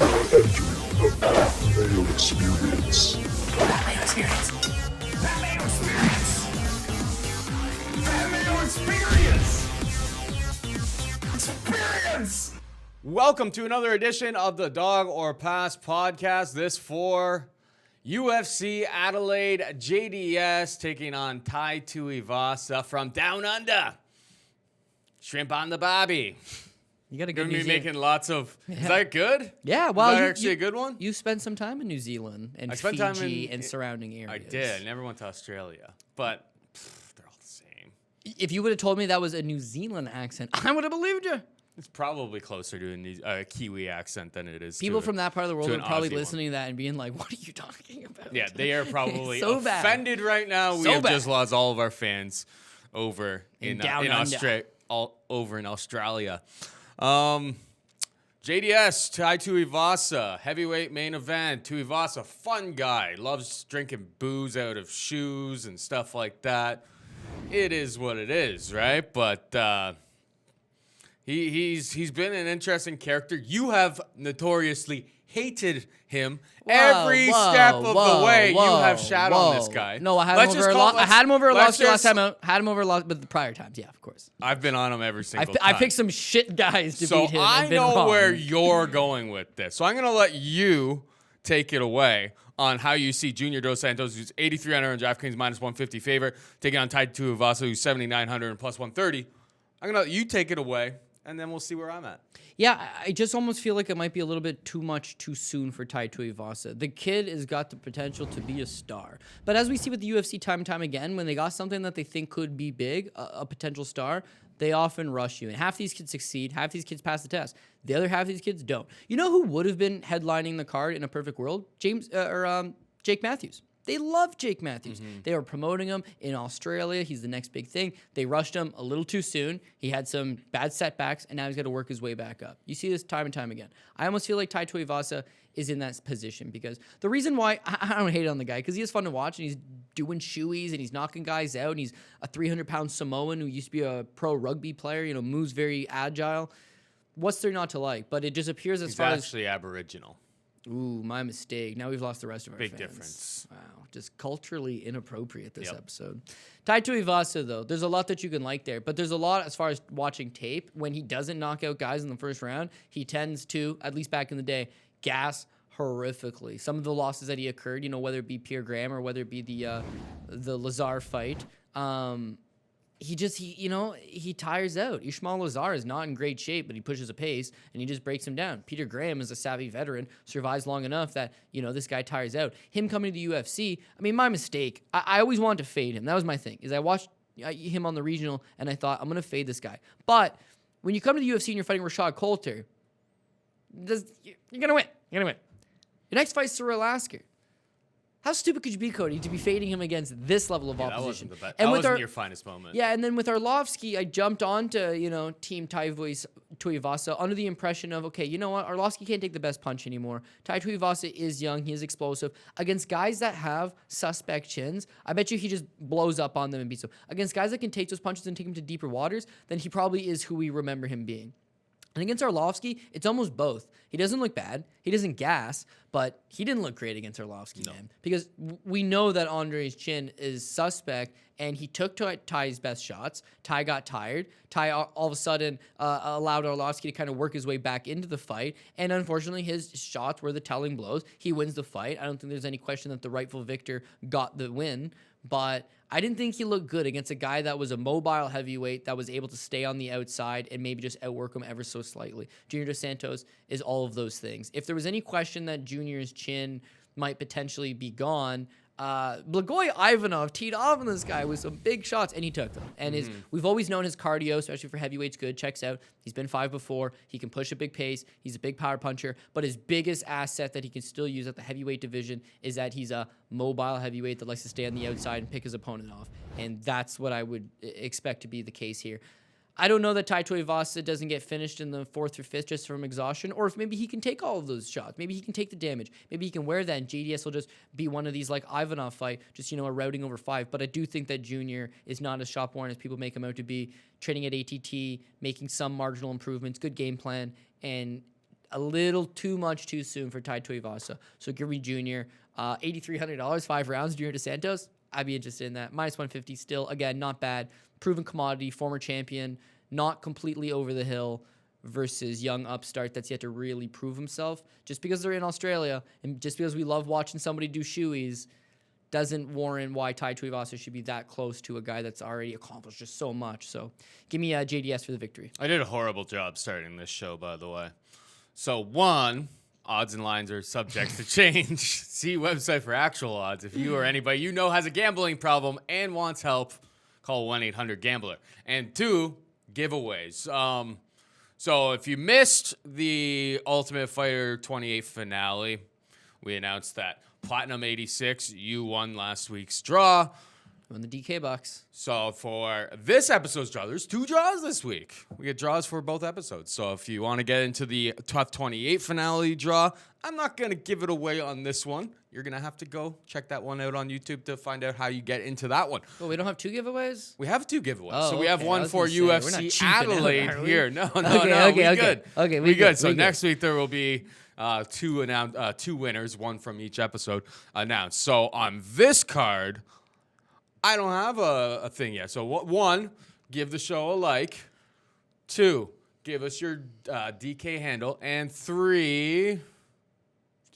Entering the Mayo experience. That Mayo experience. That Mayo experience. That Mayo experience. Experience. Welcome to another edition of the Dog or Pass podcast. This for UFC Adelaide JDS taking on Tuivasa from Down Under. Shrimp on the barbie. You got a You're good going to be making lots of... Yeah. Is that good? Yeah, well, Is that actually a good one? You spent some time in New Zealand and I spent Fiji time in- and surrounding areas. I did. I never went to Australia. But they're all the same. If you would have told me that was a New Zealand accent, I would have believed you. It's probably closer to a Kiwi accent than it is People to from that part of the world to are an probably Aussie one. listening to that and being like, what are you talking about? Yeah, they are probably So bad. offended right now. We So have bad. just lost all of our fans over in Down Under. over in Australia. JDS, Tuivasa, heavyweight main event. Tuivasa, fun guy, loves drinking booze out of shoes and stuff like that. It is what it is, right? But he's been an interesting character. You have notoriously hated him every step of the way. You have shat on this guy. No, I had him over a lot. I had him over a lot last time out. Had him over a lot, but the prior times, yeah, of course. I've been on him every single I time. picked some shit guys to So beat him. I and been know wrong. where you're going with this. So I'm going to let you take it away on how you see Junior Dos Santos, who's 8,300 on DraftKings, minus 150 favorite, taking on Tuivasa, who's 7,900 and plus 130. I'm going to let you take it away, and then we'll see where I'm at. Yeah, I just almost feel like it might be a little bit too much too soon for Tuivasa. The kid has got the potential to be a star. But as we see with the UFC time and time again, when they got something that they think could be big, a potential star, they often rush you. And half these kids succeed, half these kids pass the test. The other half of these kids don't. You know who would have been headlining the card in a perfect world? Jake Matthews. They love Jake Matthews. They were promoting him in Australia. He's the next big thing. They rushed him a little too soon. He had some bad setbacks, and now he's got to work his way back up. You see this time and time again. I almost feel like Tuivasa is in that position because the reason why I don't hate on the guy, because he is fun to watch, and he's doing shoeies, and he's knocking guys out, and he's a 300-pound Samoan who used to be a pro rugby player, moves very agile. What's there not to like? But it just appears He's actually Aboriginal. Ooh, my mistake. Now we've lost the rest of our Big fans. difference. Wow, just culturally inappropriate this episode. Tuivasa, though, there's a lot that you can like there, but there's a lot as far as watching tape. When he doesn't knock out guys in the first round, he tends to, at least back in the day, gas horrifically. Some of the losses that he occurred, whether it be Pierre Graham or whether it be the Lazar fight, he tires out. Ismail Lazar is not in great shape, but he pushes a pace and he just breaks him down. Peter Graham is a savvy veteran, survives long enough that, this guy tires out. Him coming to the UFC, my mistake. I always wanted to fade him. That was my thing, is I watched him on the regional and I thought, I'm going to fade this guy. But when you come to the UFC and you're fighting Rashad Coulter, you're going to win. You're going to win. Your next fight's Cyril Asker. How stupid could you be, Cody, to be fading him against this level of opposition? That wasn't the best. And That with wasn't your finest moment. Yeah, and then with Arlovsky, I jumped onto, Team Tuivasa under the impression of, okay, you know what? Arlovsky can't take the best punch anymore. Tuivasa is young. He is explosive. Against guys that have suspect chins, I bet you he just blows up on them and beats them. Against guys that can take those punches and take him to deeper waters, then he probably is who we remember him being. And against Arlovsky, it's almost both. He doesn't look bad. He doesn't gas, but he didn't look great against Arlovsky, man. Because we know that Andre's chin is suspect, and he took Ty's best shots. Ty got tired. Ty all of a sudden allowed Arlovsky to kind of work his way back into the fight, and unfortunately, his shots were the telling blows. He wins the fight. I don't think there's any question that the rightful victor got the win, but I didn't think he looked good against a guy that was a mobile heavyweight that was able to stay on the outside and maybe just outwork him ever so slightly. Junior Dos Santos is all of those things. If there was any question that Junior's chin might potentially be gone, Blagoy Ivanov teed off on this guy with some big shots, and he took them. And we've always known his cardio, especially for heavyweights, good. Checks out. He's been 5 before. He can push a big pace. He's a big power puncher. But his biggest asset that he can still use at the heavyweight division is that he's a mobile heavyweight that likes to stay on the outside and pick his opponent off. And that's what I would expect to be the case here. I don't know that Tuivasa doesn't get finished in the 4th or 5th just from exhaustion, or if maybe he can take all of those shots. Maybe he can take the damage. Maybe he can wear that, and JDS will just be one of these like Ivanov fight, just, a routing over 5. But I do think that Junior is not as shop-worn as people make him out to be, training at ATT, making some marginal improvements, good game plan, and a little too much too soon for Tai Tuivasa. So give me Junior. $8,300, 5 rounds, Junior Dos Santos. I'd be interested in that. Minus 150 still. Again, not bad. Proven commodity, former champion, not completely over the hill versus young upstart that's yet to really prove himself. Just because they're in Australia and just because we love watching somebody do shoeies doesn't warrant why Tai Tuivasa should be that close to a guy that's already accomplished just so much. So give me JDS for the victory. I did a horrible job starting this show, by the way. So, one, odds and lines are subject to change. See website for actual odds. If you or anybody you know has a gambling problem and wants help, call 1-800-GAMBLER. And 2, giveaways. So if you missed the Ultimate Fighter 28 finale, we announced that Platinum 86, you won last week's draw. Won the DK bucks. So for this episode's draw, there's 2 draws this week. We get draws for both episodes. So if you want to get into the Tough 28 finale draw, I'm not going to give it away on this one. You're going to have to go check that one out on YouTube to find out how you get into that one. Well, we don't have 2 giveaways? We have 2 giveaways. Oh, So we have okay. I one was for gonna say, we're not UFC cheaping out, Adelaide are we? here. No, Okay, we okay. good. Okay, we good. So we good. next week there will be 2 winners, one from each episode announced. So on this card, I don't have a thing yet. So 1, give the show a like. 2, give us your DK handle. And 3, do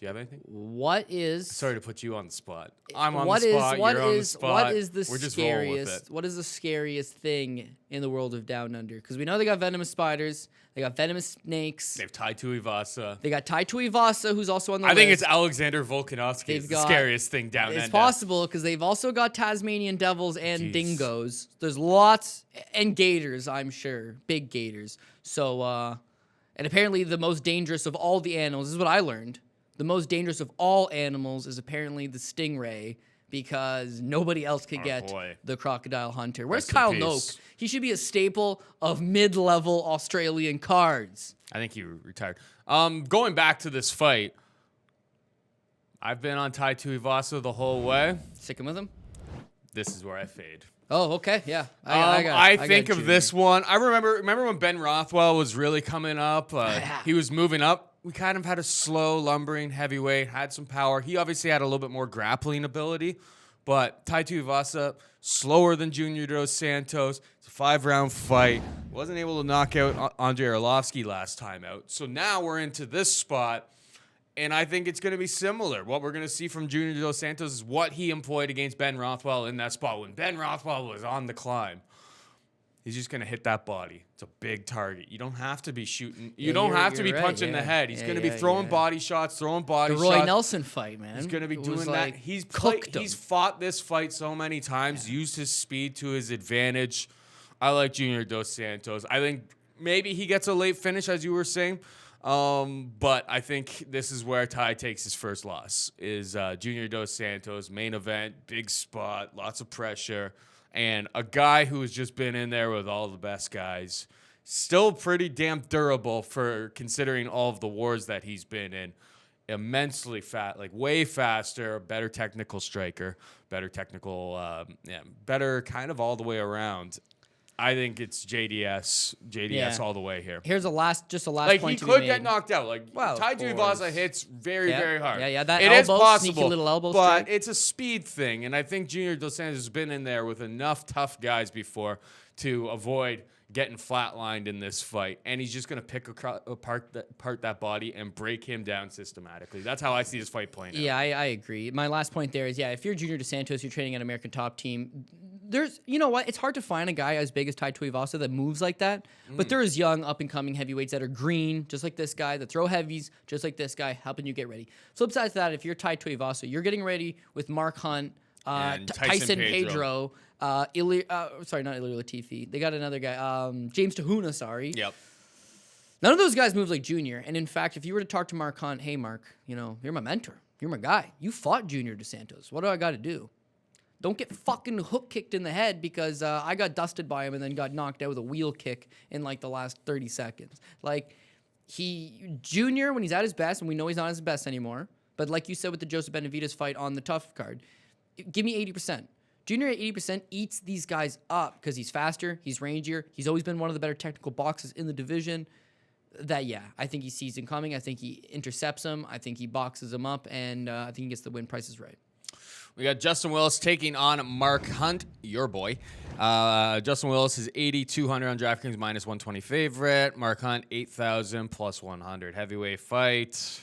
you have anything? What is... Sorry to put you on the spot. I'm on What the is spot. what You're on the is spot. what is the We're just rolling with scariest? it. What is the scariest thing in the world of Down Under? Because we know they got venomous spiders, they got venomous snakes, They've tied Tuivasa. they got Tai Tuivasa, who's also on the I list. think it's Alexander Volkanovski is They've the got- scariest thing down It's under. possible because they've also got Tasmanian devils and Jeez. dingoes. There's lots and gators, I'm sure, big gators. So, and apparently the most dangerous of all the animals this is what I learned. The most dangerous of all animals is apparently the stingray because nobody else could get boy. the crocodile hunter. Where's Rest in Kyle peace. Noak? He should be a staple of mid-level Australian cards. I think he retired. Going back to this fight, I've been on Tai Tuivasa the whole way. Sticking with him? This is where I fade. Oh, okay, yeah. I think got of you. this one. I remember when Ben Rothwell was really coming up. He was moving up. We kind of had a slow, lumbering heavyweight, had some power. He obviously had a little bit more grappling ability, but Tai Tuivasa, slower than Junior Dos Santos. It's a 5-round fight. Wasn't able to knock out Andrei Arlovsky last time out. So now we're into this spot, and I think it's going to be similar. What we're going to see from Junior Dos Santos is what he employed against Ben Rothwell in that spot when Ben Rothwell was on the climb. He's just going to hit that body. It's a big target. You don't have to be shooting. You don't have to be you're right, punching the yeah. head. He's Yeah, going to be yeah, throwing yeah. body shots, throwing body The shots. Roy Nelson fight, man. He's going to be It doing was that. like He's cooked him. He's fought this fight so many times, used his speed to his advantage. I like Junior Dos Santos. I think maybe he gets a late finish, as you were saying. But I think this is where Tai takes his first loss, is Junior Dos Santos, main event, big spot, lots of pressure, and a guy who has just been in there with all the best guys. Still pretty damn durable for considering all of the wars that he's been in. Immensely fat, like way faster, better technical striker, better technical, better kind of all the way around. I think it's JDS Yeah. all the way here. Here's a last point Like, he to be could made. get knocked out. Like, Well, Tai of Tuivasa course. hits very, Yeah. very hard. Yeah, that It is elbow, possible, sneaky little elbow but strike. it's a speed thing, and I think Junior Dos Santos has been in there with enough tough guys before to avoid getting flatlined in this fight, and he's just going to pick apart that body and break him down systematically. That's how I see this fight playing out. Yeah, I agree. My last point there is, if you're Junior Dos Santos, you're training at an American top team. There's, you know what? It's hard to find a guy as big as Tai Tuivasa that moves like that. But there is young, up-and-coming heavyweights that are green, just like this guy, that throw heavies, just like this guy, helping you get ready. Flip side to that, if you're Tai Tuivasa, you're getting ready with Mark Hunt, And Tyson Pedro. Pedro, sorry, not Ilir Latifi. They got another guy, James Tahuna, sorry. Yep. None of those guys move like Junior. And in fact, if you were to talk to Mark Hunt, hey, Mark, you're my mentor. You're my guy. You fought Junior Dos Santos. What do I got to do? Don't get fucking hook kicked in the head because I got dusted by him and then got knocked out with a wheel kick in like the last 30 seconds. Like, Junior, when he's at his best, and we know he's not at his best anymore, but like you said with the Joseph Benavidez fight on the tough card, give me 80%. Junior at 80% eats these guys up because he's faster, he's rangier, he's always been one of the better technical boxers in the division. I think he sees him coming. I think he intercepts him. I think he boxes him up, and I think he gets the win. Price is right. We got Justin Willis taking on Mark Hunt, your boy. Justin Willis is 8,200 on DraftKings, minus 120 favorite. Mark Hunt, 8,000 plus 100. Heavyweight fight.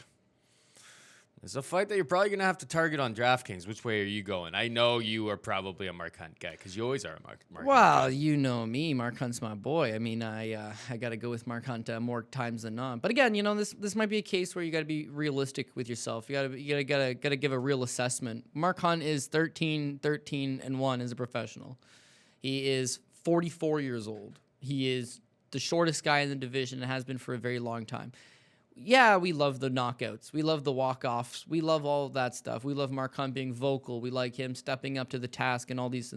It's a fight that you're probably going to have to target on DraftKings. Which way are you going? I know you are probably a Mark Hunt guy because you always are a Mark Hunt guy. You know me. Mark Hunt's my boy. I mean, I got to go with Mark Hunt more times than not. But again, this might be a case where you got to be realistic with yourself. You got to give a real assessment. Mark Hunt is 13-1 as a professional. He is 44 years old. He is the shortest guy in the division and has been for a very long time. Yeah, we love the knockouts. We love the walk-offs. We love all of that stuff. We love Mark Hunt being vocal. We like him stepping up to the task and all these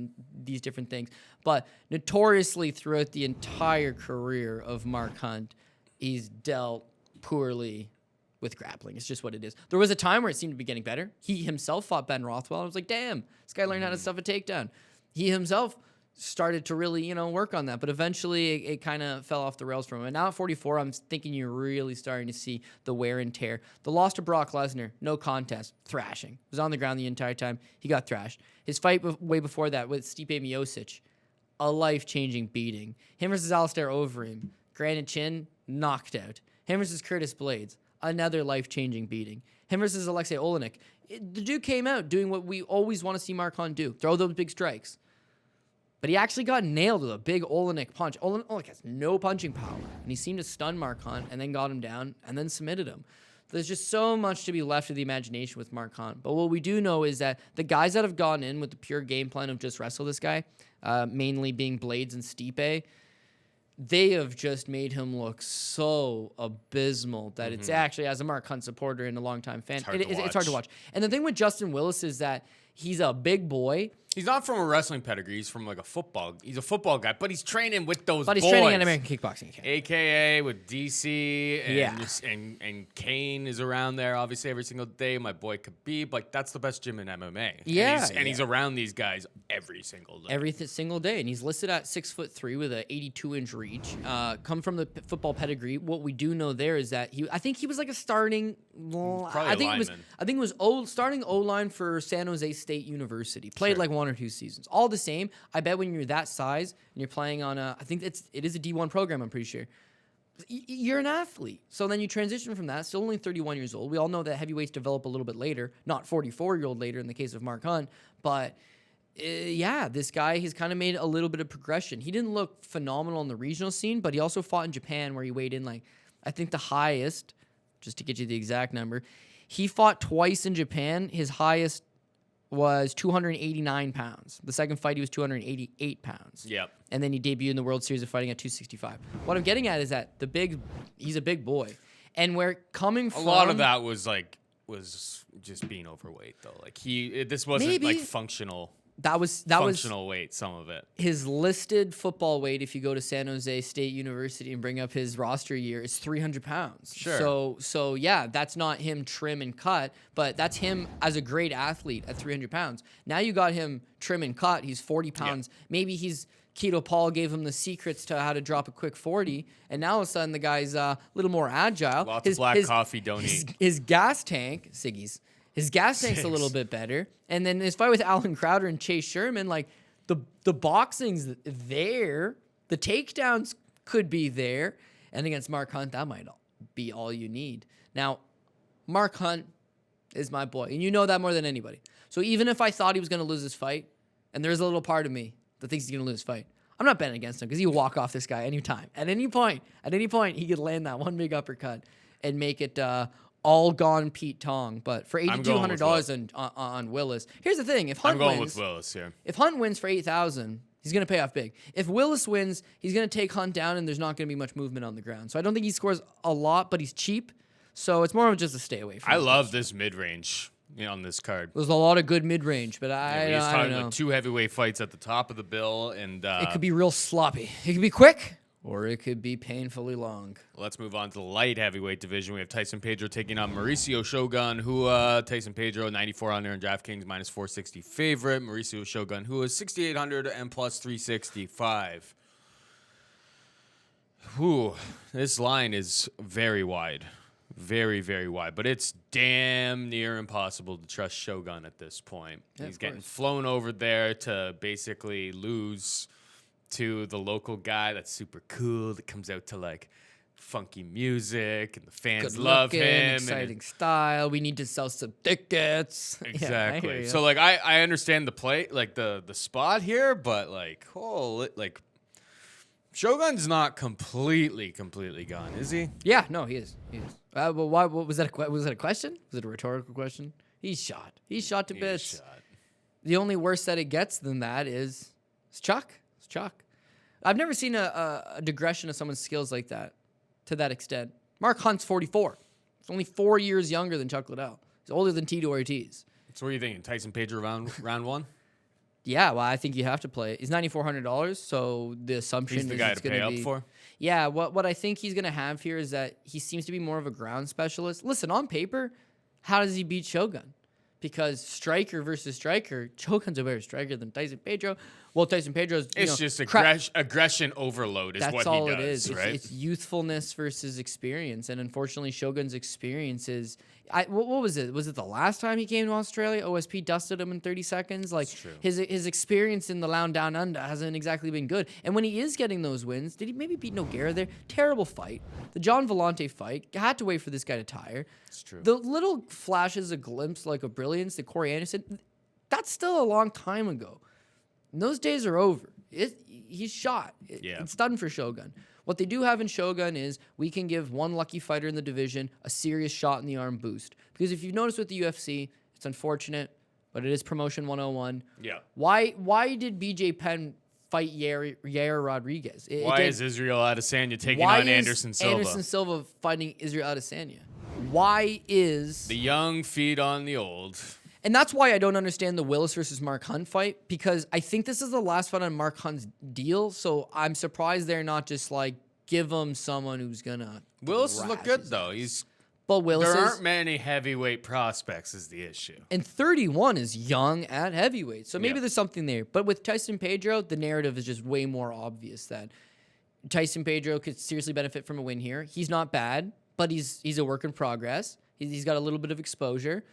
different things. But notoriously throughout the entire career of Mark Hunt, he's dealt poorly with grappling. It's just what it is. There was a time where it seemed to be getting better. He himself fought Ben Rothwell. I was like, damn, this guy learned how to stuff a takedown. He himself started to really, work on that. But eventually it kind of fell off the rails from him. And now at 44, I'm thinking you're really starting to see the wear and tear. The loss to Brock Lesnar, no contest, thrashing. Was on the ground the entire time. He got thrashed. His fight way before that with Stipe Miocic, a life-changing beating. Him versus Alistair Overeem, granted chin, knocked out. Him versus Curtis Blades, another life-changing beating. Him versus Alexei Olenek. The dude came out doing what we always want to see Mark Hunt do, throw those big strikes. But he actually got nailed with a big Olenek punch. Olenek has no punching power. And he seemed to stun Mark Hunt and then got him down and then submitted him. There's just so much to be left to the imagination with Mark Hunt. But what we do know is that the guys that have gone in with the pure game plan of just wrestle this guy, mainly being Blades and Stipe, they have just made him look so abysmal that it's actually, as a Mark Hunt supporter and a longtime fan, it's hard to watch. And the thing with Justin Willis is that he's a big boy. He's not from a wrestling pedigree. He's from like a football. He's a football guy, but he's training with those But he's boys. training in American kickboxing camp. AKA with DC and, Yeah. and Kane is around there obviously every single day. My boy Khabib, like that's the best gym in MMA. Yeah, and he's around these guys every single day. Every single day, and he's listed at 6'3" with an 82-inch reach. Come from the football pedigree. What we do know there is that I think he was like a starting. I think it was starting O-line for San Jose State University. Played like 1 or 2 seasons. All the same, I bet when you're that size and you're playing on I think it is a D1 program. I'm pretty sure. You're an athlete. So then you transition from that. Still only 31 years old. We all know that heavyweights develop a little bit later, not 44-year-old later in the case of Mark Hunt, but. This guy has kind of made a little bit of progression. He didn't look phenomenal in the regional scene, but he also fought in Japan where he weighed in I think the highest, just to get you the exact number, he fought twice in Japan. His highest was 289 pounds. The second fight, he was 288 pounds. Yep. And then he debuted in the World Series of Fighting at 265. What I'm getting at is that he's a big boy. And where coming from... A lot of that was just being overweight, though. This wasn't Maybe. Functional... That was functional weight, some of it. His listed football weight, if you go to San Jose State University and bring up his roster year, is 300 pounds. Sure. So yeah, that's not him trim and cut, but that's him as a great athlete at 300 pounds. Now you got him trim and cut. He's 40 pounds. Yeah. Maybe Keto Paul gave him the secrets to how to drop a quick 40, and now all of a sudden the guy's a little more agile. Lots of black coffee, don't eat. His gas tank, Siggy's. His gas tank's a little bit better. And then his fight with Alan Crowder and Chase Sherman, the boxing's there. The takedowns could be there. And against Mark Hunt, that might be all you need. Now, Mark Hunt is my boy. And you know that more than anybody. So even if I thought he was going to lose this fight, and there's a little part of me that thinks he's going to lose this fight, I'm not betting against him because he will walk off this guy anytime. At any point, he could land that one big uppercut and make it... all gone Pete Tong, but for $8,200 on Willis. Here's the thing: if Hunt going wins, with Willis here. If Hunt wins for $8,000, he's gonna pay off big. If Willis wins, he's gonna take Hunt down, and there's not gonna be much movement on the ground. So I don't think he scores a lot, but he's cheap, so it's more of just a stay away from. I love this mid range on this card. There's a lot of good mid range, but I don't know. 2 heavyweight fights at the top of the bill, and it could be real sloppy. It could be quick. Or it could be painfully long. Let's move on to the light heavyweight division. We have Tyson Pedro taking on Mauricio Shogun Tyson Pedro, 9,400 on DraftKings, minus 460 favorite. Mauricio Shogun 6,800 and plus 365. Whew, this line is very wide. Very, very wide. But it's damn near impossible to trust Shogun at this point. Yeah, He's getting flown over there to basically lose to the local guy that's super cool that comes out to like funky music and the fans love Good-looking, him. exciting style. We need to sell some tickets. Yeah, I Exactly. hear ya. So like I understand the play, like the spot here, but like like Shogun's not completely gone, is he? Yeah, no, he is. He is. Well, why? What was that? Was that a question? Was it a rhetorical question? He's shot. He's shot to bits. Shot. The only worse that it gets than that is it's Chuck. It's Chuck. I've never seen a digression of someone's skills like that to that extent. Mark Hunt's 44. He's only 4 years younger than Chuck Liddell. He's older than Tito Ortiz. So what are you thinking? Tyson Pedro round one? Yeah, well, I think you have to play it. He's $9,400, so the assumption He's the is guy it's to going pay to be up for. Yeah, what I think he's going to have here is that he seems to be more of a ground specialist. Listen, on paper, how does he beat Shogun? Because striker versus striker, Shogun's a better striker than Tyson Pedro. Well, Tyson Pedro's It's just aggression overload is that's what all he it does, is. right? It's youthfulness versus experience, and unfortunately, Shogun's experience is. What was it? Was it the last time he came to Australia? OSP dusted him in 30 seconds. Like true. his experience in the Lounge Down Under hasn't exactly been good. And when he is getting those wins, did he maybe beat Nogueira there? Terrible fight. The John Vellante fight had to wait for this guy to tire. It's true. The little flashes of glimpse like of brilliance that Corey Anderson, that's still a long time ago. And those days are over. He's shot. Yeah. It's done for Shogun. What they do have in Shogun is we can give one lucky fighter in the division a serious shot in the arm boost. Because if you've noticed with the UFC, it's unfortunate, but it is promotion 101. Yeah. Why did BJ Penn fight Yair Rodriguez? Why is Israel Adesanya taking on Anderson Silva? Anderson Silva fighting Israel Adesanya? Why is The young feed on the old. And that's why I don't understand the Willis versus Mark Hunt fight, because I think this is the last fight on Mark Hunt's deal. So I'm surprised they're not just like give him someone who's gonna. Willis thrash look good his though. ass. But Willis There is, aren't many heavyweight prospects is the issue. and 31 is young at heavyweight, so maybe Yeah. there's something there. But with Tyson Pedro, the narrative is just way more obvious that Tyson Pedro could seriously benefit from a win here. He's not bad, but he's a work in progress. He's got a little bit of exposure.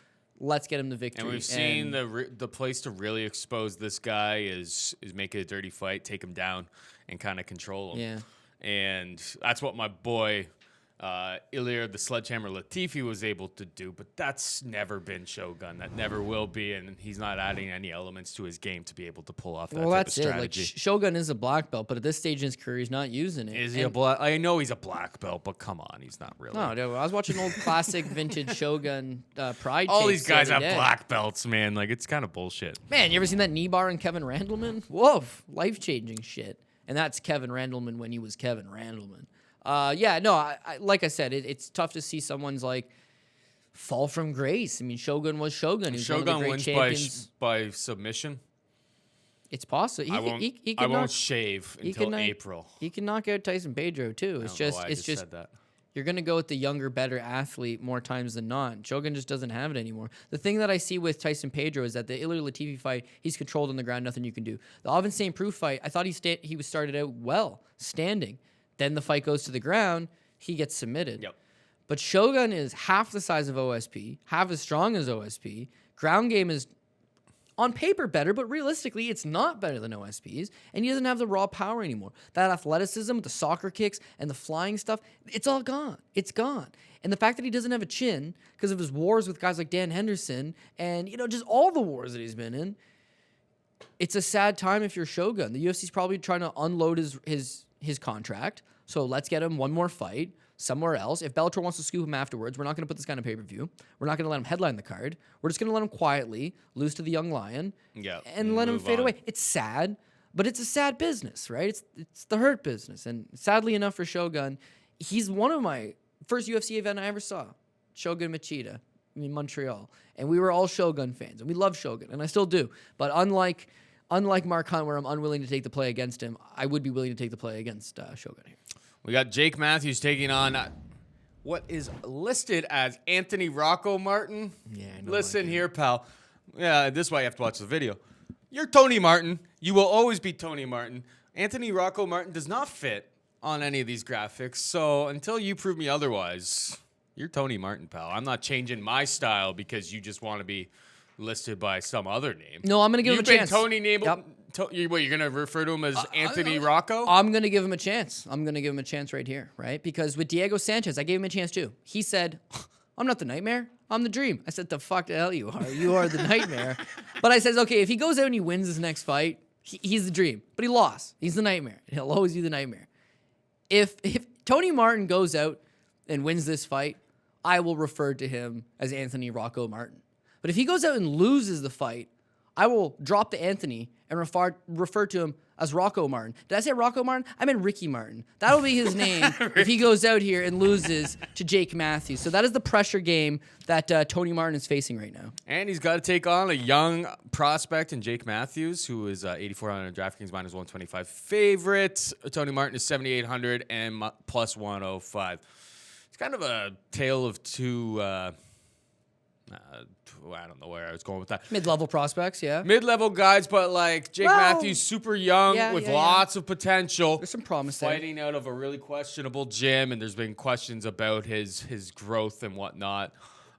Let's get him the victory. And we've seen the place to really expose this guy is make it a dirty fight, take him down, and kind of control him. Yeah. And that's what my boy Ilir the Sledgehammer Latifi was able to do, but that's never been Shogun. That never will be, and he's not adding any elements to his game to be able to pull off that Well, type that's of it. Like strategy. Shogun is a black belt, but at this stage in his career, he's not using it. Is he a black? I know he's a black belt, but come on, he's not really. No, dude, I was watching old classic vintage Shogun Pride. All tapes these the guys other have day. black belts, man. Like, it's kind of bullshit. Man, you ever seen that knee bar on Kevin Randleman? Whoa, life-changing shit. And that's Kevin Randleman when he was Kevin Randleman. Yeah, no, I like I said, it's tough to see someone's like fall from grace. I mean, Shogun was Shogun. He was one of the Shogun great wins champions. by submission. It's possible. I won't. He I can won't knock, shave he until can knock- April. he can knock out Tyson Pedro too. It's I don't know just why I it's just said that. you're going to go with the younger, better athlete more times than not. Shogun just doesn't have it anymore. The thing that I see with Tyson Pedro is that the Ilir Latifi fight, he's controlled on the ground, nothing you can do. The Alvin St. Preux fight, I thought he was started out well, standing. Then the fight goes to the ground, he gets submitted. Yep. But Shogun is half the size of OSP, half as strong as OSP. Ground game is on paper better, but realistically, it's not better than OSP's. And he doesn't have the raw power anymore. That athleticism, the soccer kicks, and the flying stuff, it's all gone. It's gone. And the fact that he doesn't have a chin because of his wars with guys like Dan Henderson and, just all the wars that he's been in, it's a sad time if you're Shogun. The UFC's probably trying to unload his contract. So let's get him one more fight somewhere else. If Bellator wants to scoop him afterwards, we're not going to put this guy on a pay-per-view. We're not going to let him headline the card. We're just going to let him quietly lose to the young lion and let him move fade on. away. It's sad, but it's a sad business, right? It's the hurt business. And sadly enough for Shogun, he's one of my first UFC event I ever saw, Shogun Machida in Montreal. And we were all Shogun fans, and we love Shogun, and I still do. But unlike Mark Hunt, where I'm unwilling to take the play against him, I would be willing to take the play against Shogun here. We got Jake Matthews taking on what is listed as Anthony Rocco Martin. Yeah, I know. Listen here, pal. Yeah, this is why you have to watch the video. You're Tony Martin. You will always be Tony Martin. Anthony Rocco Martin does not fit on any of these graphics. So until you prove me otherwise, you're Tony Martin, pal. I'm not changing my style because you just want to be listed by some other name. No, I'm gonna give him a chance. Tony Nable. Yep. You're gonna refer to him as Anthony Rocco? I'm gonna give him a chance. I'm gonna give him a chance right here, right? Because with Diego Sanchez, I gave him a chance too. He said, "I'm not the nightmare. I'm the dream." I said, "The fuck the hell you are? You are the nightmare." But I says, okay, if he goes out and he wins his next fight, he's the dream. But he lost. He's the nightmare. He'll always be the nightmare. If Tony Martin goes out and wins this fight, I will refer to him as Anthony Rocco Martin. But if he goes out and loses the fight, I will drop the Anthony and refer to him as Rocco Martin. Did I say Rocco Martin? I meant Ricky Martin. That'll be his name if he goes out here and loses to Jake Matthews. So that is the pressure game that Tony Martin is facing right now. And he's got to take on a young prospect in Jake Matthews, who is 8,400 DraftKings minus 125 favorite. Tony Martin is 7,800 and plus 105. It's kind of a tale of two... I don't know where I was going with that. Mid-level prospects, yeah. Mid-level guys, but like Jake Matthews, super young with lots of potential. There's some promise there. Fighting out of a really questionable gym, and there's been questions about his growth and whatnot.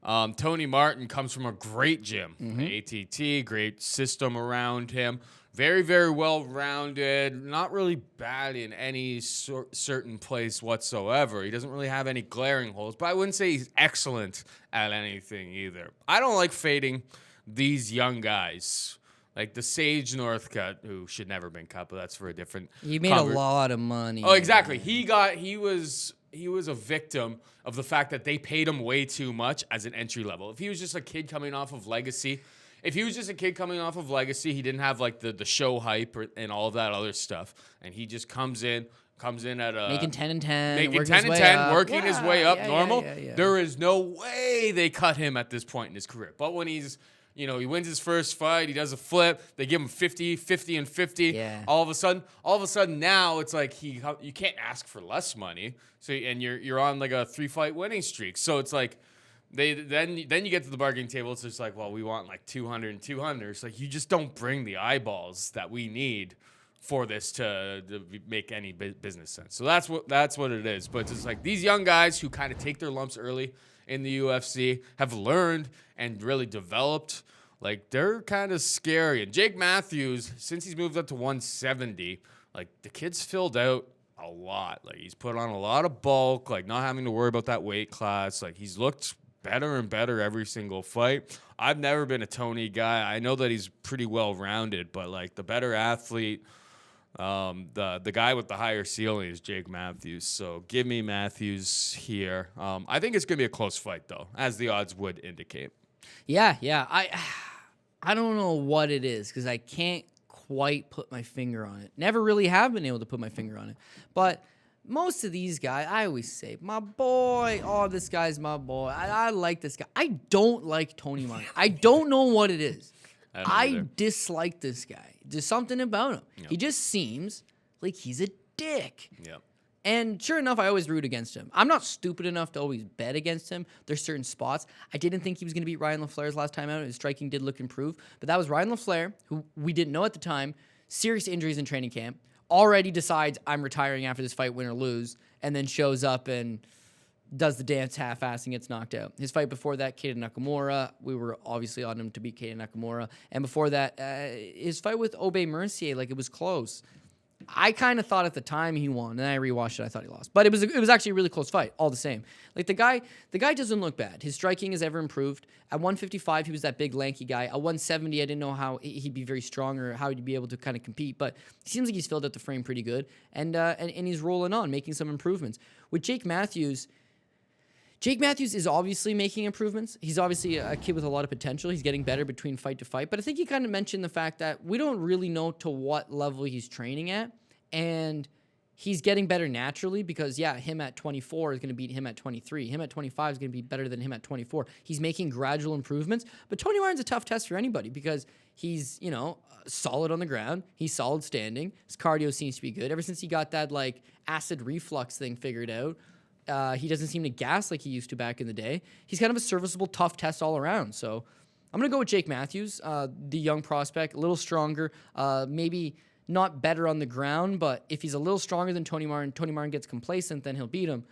Tony Martin comes from a great gym, ATT, great system around him. Very, very well-rounded, not really bad in any certain place whatsoever. He doesn't really have any glaring holes, but I wouldn't say he's excellent at anything either. I don't like fading these young guys, like the Sage Northcutt, who should never have been cut, but that's for a different He made a lot of money. Oh, exactly. He was a victim of the fact that they paid him way too much as an entry level. If he was just a kid coming off of Legacy... If he was just a kid coming off of Legacy, he didn't have like the show hype and all of that other stuff, and he just comes in at a making 10 and 10, making 10 and 10, working his way up normal. Yeah. There is no way they cut him at this point in his career. But when he's he wins his first fight, he does a flip, they give him 50 and 50. Yeah. All of a sudden now it's like you can't ask for less money. So and you're on like a 3-fight winning streak. So it's like. Then you get to the bargaining table. It's just like, well, we want like 200 and 200. It's like you just don't bring the eyeballs that we need for this to make any business sense. So that's what it is. But it's just like these young guys who kind of take their lumps early in the UFC have learned and really developed. Like they're kind of scary. And Jake Matthews, since he's moved up to 170, like the kid's filled out a lot. Like he's put on a lot of bulk. Like not having to worry about that weight class. Like he's looked better and better every single fight. I've never been a Tony guy. I know that he's pretty well-rounded, but like the better athlete, the guy with the higher ceiling is Jake Matthews. So give me Matthews here. I think it's gonna be a close fight though, as the odds would indicate. Yeah. I don't know what it is because I can't quite put my finger on it. Never really have been able to put my finger on it, but. Most of these guys, I always say, my boy, oh, this guy's my boy. I like this guy. I don't like Tony Martin. I don't know what it is. I dislike this guy. There's something about him. Yep. He just seems like he's a dick. Yep. And sure enough, I always root against him. I'm not stupid enough to always bet against him. There's certain spots. I didn't think he was going to beat Ryan LaFlair's last time out. His striking did look improved. But that was Ryan LaFlair, who we didn't know at the time, serious injuries in training camp. Already decides I'm retiring after this fight, win or lose, and then shows up and does the dance half-ass and gets knocked out. His fight before that, Keita Nakamura, we were obviously on him to beat Keita Nakamura. And before that, his fight with Aubin Mercier, like it was close. I kind of thought at the time he won, and I rewatched it. I thought he lost, but it was actually a really close fight. All the same, like the guy doesn't look bad. His striking has ever improved. At 155, he was that big lanky guy. At 170, I didn't know how he'd be very strong or how he'd be able to kind of compete, but he seems like he's filled out the frame pretty good, and he's rolling on, making some improvements. With Jake Matthews is obviously making improvements. He's obviously a kid with a lot of potential. He's getting better between fight to fight. But I think you kind of mentioned the fact that we don't really know to what level he's training at. And he's getting better naturally because, him at 24 is going to beat him at 23. Him at 25 is going to be better than him at 24. He's making gradual improvements. But Tony Martin's a tough test for anybody because he's, solid on the ground. He's solid standing. His cardio seems to be good. Ever since he got that, acid reflux thing figured out, he doesn't seem to gas like he used to back in the day. He's kind of a serviceable, tough test all around. So I'm going to go with Jake Matthews, the young prospect, a little stronger, maybe not better on the ground, but if he's a little stronger than Tony Martin gets complacent, then he'll beat him.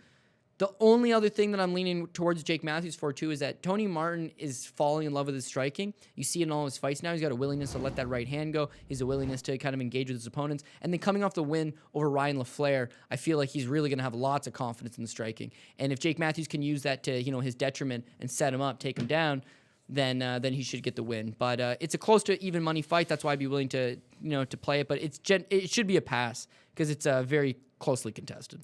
The only other thing that I'm leaning towards Jake Matthews for, too, is that Tony Martin is falling in love with his striking. You see it in all his fights now. He's got a willingness to let that right hand go. He's a willingness to kind of engage with his opponents. And then coming off the win over Ryan LaFleur, I feel like he's really going to have lots of confidence in the striking. And if Jake Matthews can use that to, his detriment and set him up, take him down, then he should get the win. But it's a close to even money fight. That's why I'd be willing to, to play it. But it should be a pass because it's very closely contested.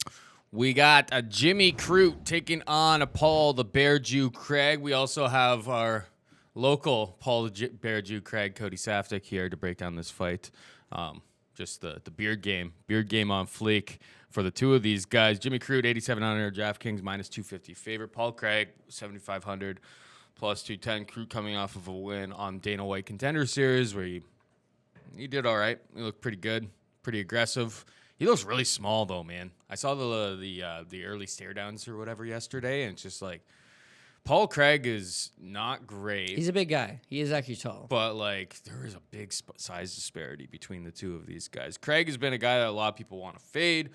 We got Jimmy CRUTE taking on Paul the Bear Jew Craig. We also have our local Paul the Bear Jew Craig, Cody Saftic, here to break down this fight. Just the beard game on fleek for the two of these guys. Jimmy CRUTE, 8,700 DraftKings, minus 250 favorite. Paul Craig, 7,500, plus 210. CRUTE coming off of a win on Dana White Contender Series where he did all right. He looked pretty good, pretty aggressive. He looks really small, though, man. I saw the early stare downs or whatever yesterday, and it's just like Paul Craig is not great. He's a big guy. He is actually tall. But, there is a big size disparity between the two of these guys. Craig has been a guy that a lot of people want to fade.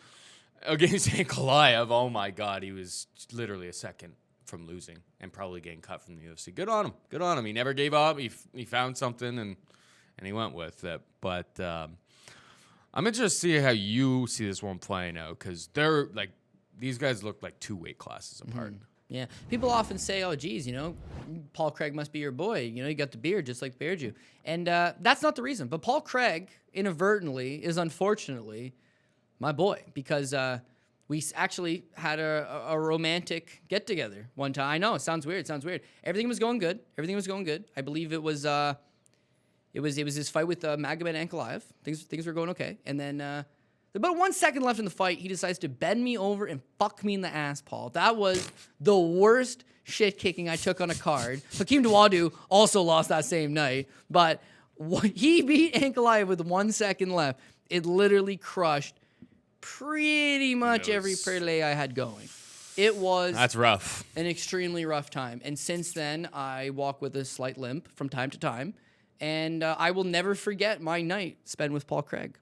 Against Ankalaev, oh, my God, he was literally a second from losing and probably getting cut from the UFC. Good on him. Good on him. He never gave up. He found something, and he went with it. But I'm interested to see how you see this one playing out because these guys look like two weight classes apart. Mm-hmm. Yeah. People often say, oh, geez, Paul Craig must be your boy. You got the beard just like Bear Jew. And that's not the reason. But Paul Craig, inadvertently, is unfortunately my boy because we actually had a romantic get-together one time. I know, it sounds weird. Everything was going good. I believe it was his fight with Magomed Ankalaev. Things were going okay. And then about 1 second left in the fight, he decides to bend me over and fuck me in the ass, Paul. That was the worst shit kicking I took on a card. Hakeem Dawodu also lost that same night, but he beat Ankalaev with 1 second left. It literally crushed pretty much every parlay I had going. That's rough. An extremely rough time. And since then, I walk with a slight limp from time to time. And I will never forget my night spent with Paul Craig.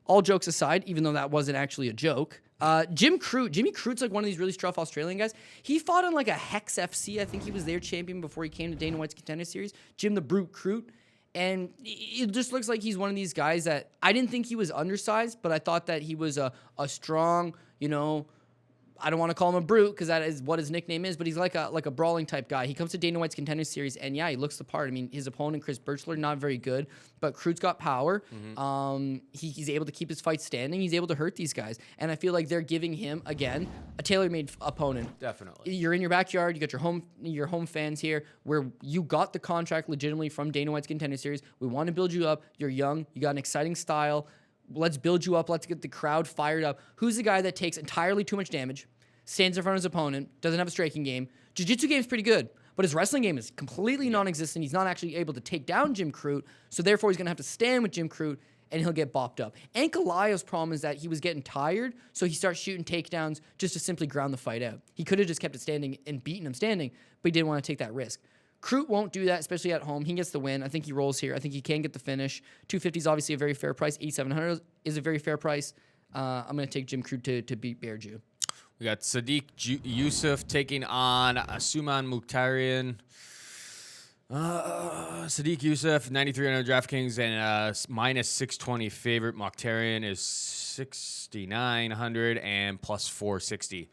All jokes aside, even though that wasn't actually a joke, Jimmy CRUTE's like one of these really tough Australian guys. He fought on like a Hex FC. I think he was their champion before he came to Dana White's Contender Series. Jim the Brute CRUTE. And it just looks like he's one of these guys that I didn't think he was undersized, but I thought that he was a strong, I don't want to call him a brute because that is what his nickname is, but he's like a brawling type guy. He comes to Dana White's Contender Series, and yeah, he looks the part. I mean, his opponent, Chris Birchler, not very good, but CRUTE's got power. Mm-hmm. He's able to keep his fight standing. He's able to hurt these guys, and I feel like they're giving him, again, a tailor-made opponent. Definitely. You're in your backyard. You got your home fans here where you got the contract legitimately from Dana White's Contender Series. We want to build you up. You're young. You got an exciting style. Let's build you up. Let's get the crowd fired up. Who's the guy that takes entirely too much damage, stands in front of his opponent, doesn't have a striking game? Jiu-jitsu game is pretty good, but his wrestling game is completely non-existent. He's not actually able to take down Jim CRUTE, so therefore he's going to have to stand with Jim CRUTE, and he'll get bopped up. Ankalaev's problem is that he was getting tired, so he starts shooting takedowns just to simply ground the fight out. He could have just kept it standing and beaten him standing, but he didn't want to take that risk. CRUTE won't do that, especially at home. He gets the win. I think he rolls here. I think he can get the finish. 250 is obviously a very fair price. 8,700 is a very fair price. I'm going to take Jim CRUTE to beat Bear Jew. We got Sadiq YUSUFF taking on Usman MOKHTARIAN. Sadiq YUSUFF, 9,300 DraftKings and minus 620 favorite. MOKHTARIAN is 6,900 and plus 460.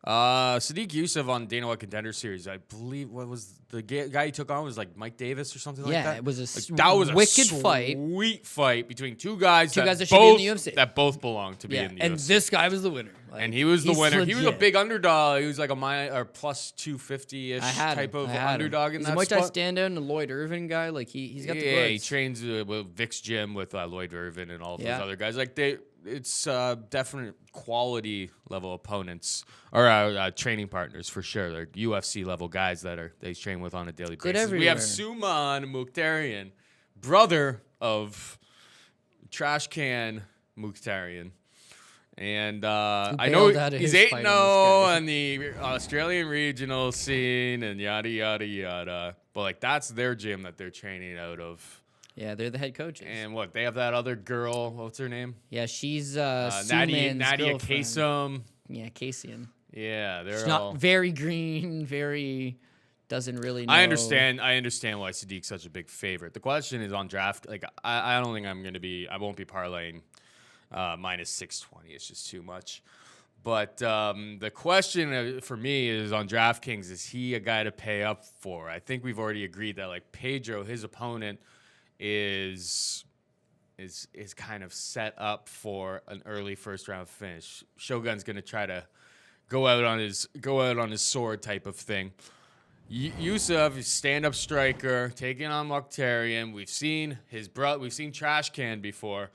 Sadiq YUSUFF on Dana White Contender Series, I believe, what was the guy he took on was like Mike Davis or something like that? Yeah, it was that was wicked fight. Sweet fight between two guys that should be in the UFC. That both belong to be in the and UFC. this guy was the winner. And he was the winner. Legit. He was a big underdog. He was like a plus 250-ish type of underdog in that spot. He's a Muay Thai standout and a Lloyd Irvin guy. Like he's got the goods. Yeah, he trains with Vic's gym with Lloyd Irvin and all of those other guys. Like it's definite quality level opponents or training partners for sure. They're UFC level guys that he's training with on a daily basis. Everywhere. We have Usman MOKHTARIAN, brother of Trash Can MOKHTARIAN. And I know he's 8-0 on the Australian regional scene and yada, yada, yada. But, that's their gym that they're training out of. Yeah, they're the head coaches. And what, they have that other girl. What's her name? Yeah, she's Nadia girlfriend. Kasem. Yeah, Kasian. Yeah, they're She's all... not very green, very doesn't really know. I understand why Sadiq's such a big favorite. The question is on draft. Like, I don't think I won't be parlaying minus 620. It's just too much. But the question for me is on DraftKings, is he a guy to pay up for? I think we've already agreed that like Pedro, his opponent, is kind of set up for an early first round finish. Shogun's gonna try to go out on his sword type of thing. YUSUFF, stand-up striker, taking on MOKHTARIAN. We've seen Trash Can before.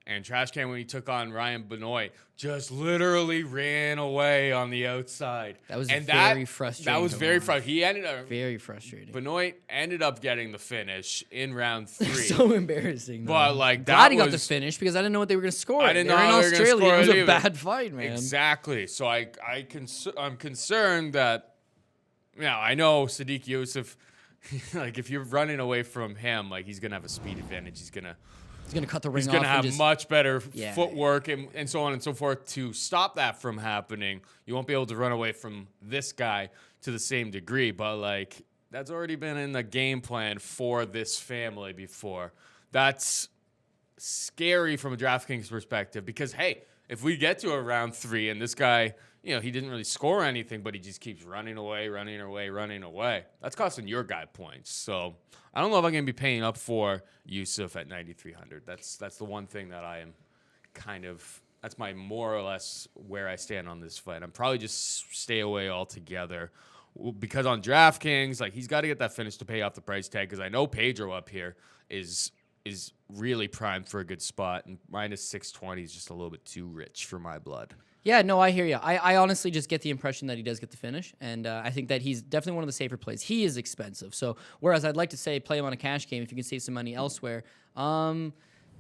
And Trash Can, when he took on Ryan Benoit, just literally ran away on the outside. That was very frustrating. That was very frustrating. He ended up... Very frustrating. Benoit ended up getting the finish in round 3. So embarrassing, though. But, like, Glad he got the finish because I didn't know what they were going to score. I didn't know they were how in they were gonna Australia. score It was it a either. bad fight, man. Exactly. So I'm concerned that... Now, I know Sadiq Youssef, like, if you're running away from him, like, he's going to have a speed advantage. He's going to cut the ring off. He's going to have much better Yeah. footwork and so on and so forth to stop that from happening. You won't be able to run away from this guy to the same degree, but like that's already been in the game plan for this family before. That's scary from a DraftKings perspective because, hey, if we get to a round 3 and this guy, you know, he didn't really score anything, but he just keeps running away. That's costing your guy points. So I don't know if I'm going to be paying up for YUSUFF at 9,300. That's the one thing that I am that's my more or less where I stand on this fight. I'm probably just stay away altogether because on DraftKings, like he's got to get that finish to pay off the price tag because I know Pedro up here is really primed for a good spot, and minus 620 is just a little bit too rich for my blood. Yeah, no, I hear you. I honestly just get the impression that he does get the finish, and I think that he's definitely one of the safer plays. He is expensive, so whereas I'd like to say play him on a cash game if you can save some money elsewhere,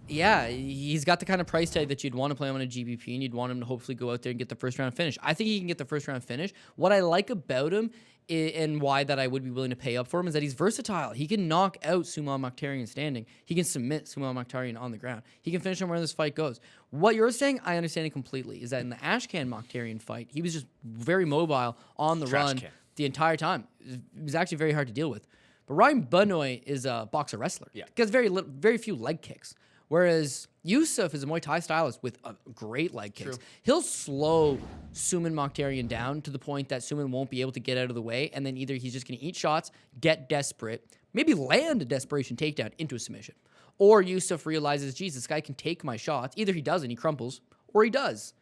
yeah, he's got the kind of price tag that you'd want to play him on a GBP, and you'd want him to hopefully go out there and get the first round finish. I think he can get the first round finish. What I like about him and why that I would be willing to pay up for him is that he's versatile. He can knock out MOKHTARIAN standing. He can submit MOKHTARIAN on the ground. He can finish him where this fight goes. What you're saying, I understand it completely, is that in the Ashcan MOKHTARIAN fight, he was just very mobile on the run the entire time. It was actually very hard to deal with. But Ryan Benoit is a boxer wrestler. Yeah. He gets very few leg kicks. Whereas YUSUFF is a Muay Thai stylist with great leg kicks. True. He'll slow MOKHTARIAN down to the point that Suman won't be able to get out of the way, and then either he's just going to eat shots, get desperate, maybe land a desperation takedown into a submission, or YUSUFF realizes, geez, this guy can take my shots. Either he doesn't, he crumples, or he does.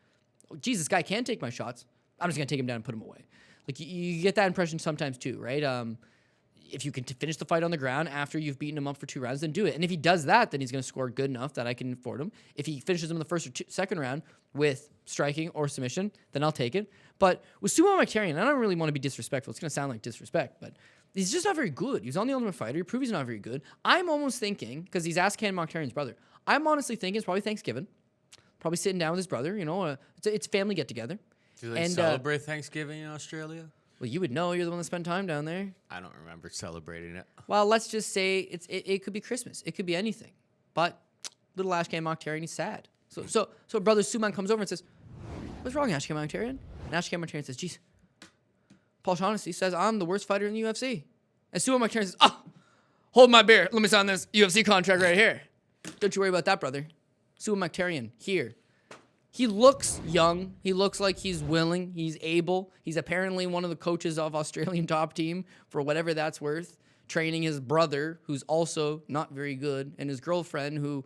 Geez, this guy can take my shots. I'm just going to take him down and put him away. Like you get that impression sometimes too, right? If you can finish the fight on the ground after you've beaten him up for 2 rounds, then do it. And if he does that, then he's going to score good enough that I can afford him. If he finishes him in the first or second round with striking or submission, then I'll take it. But with MOKHTARIAN, I don't really want to be disrespectful. It's going to sound like disrespect, but he's just not very good. He's on the Ultimate Fighter. He proved he's not very good. I'm almost thinking, because he's Ashcan MOKHTARIAN's brother, I'm honestly thinking it's probably Thanksgiving. Probably sitting down with his brother. You know, it's family get-together. Do they celebrate Thanksgiving in Australia? Well, you would know. You're the one that spent time down there. I don't remember celebrating it. Well, let's just say it could be Christmas. It could be anything. But little Ashcan MOKHTARIAN, he's sad. So brother Suman comes over and says, "What's wrong, Ashcan MOKHTARIAN?" And Ashcan MOKHTARIan says, "Geez, Paul Shaughnessy says I'm the worst fighter in the UFC." And Suman MOKHTARIan says, "Oh, hold my beer. Let me sign this UFC contract right here. Don't you worry about that, brother." Suman MOKHTARIan here. He looks young. He looks like he's willing. He's able. He's apparently one of the coaches of Australian top team for whatever that's worth, training his brother, who's also not very good, and his girlfriend, who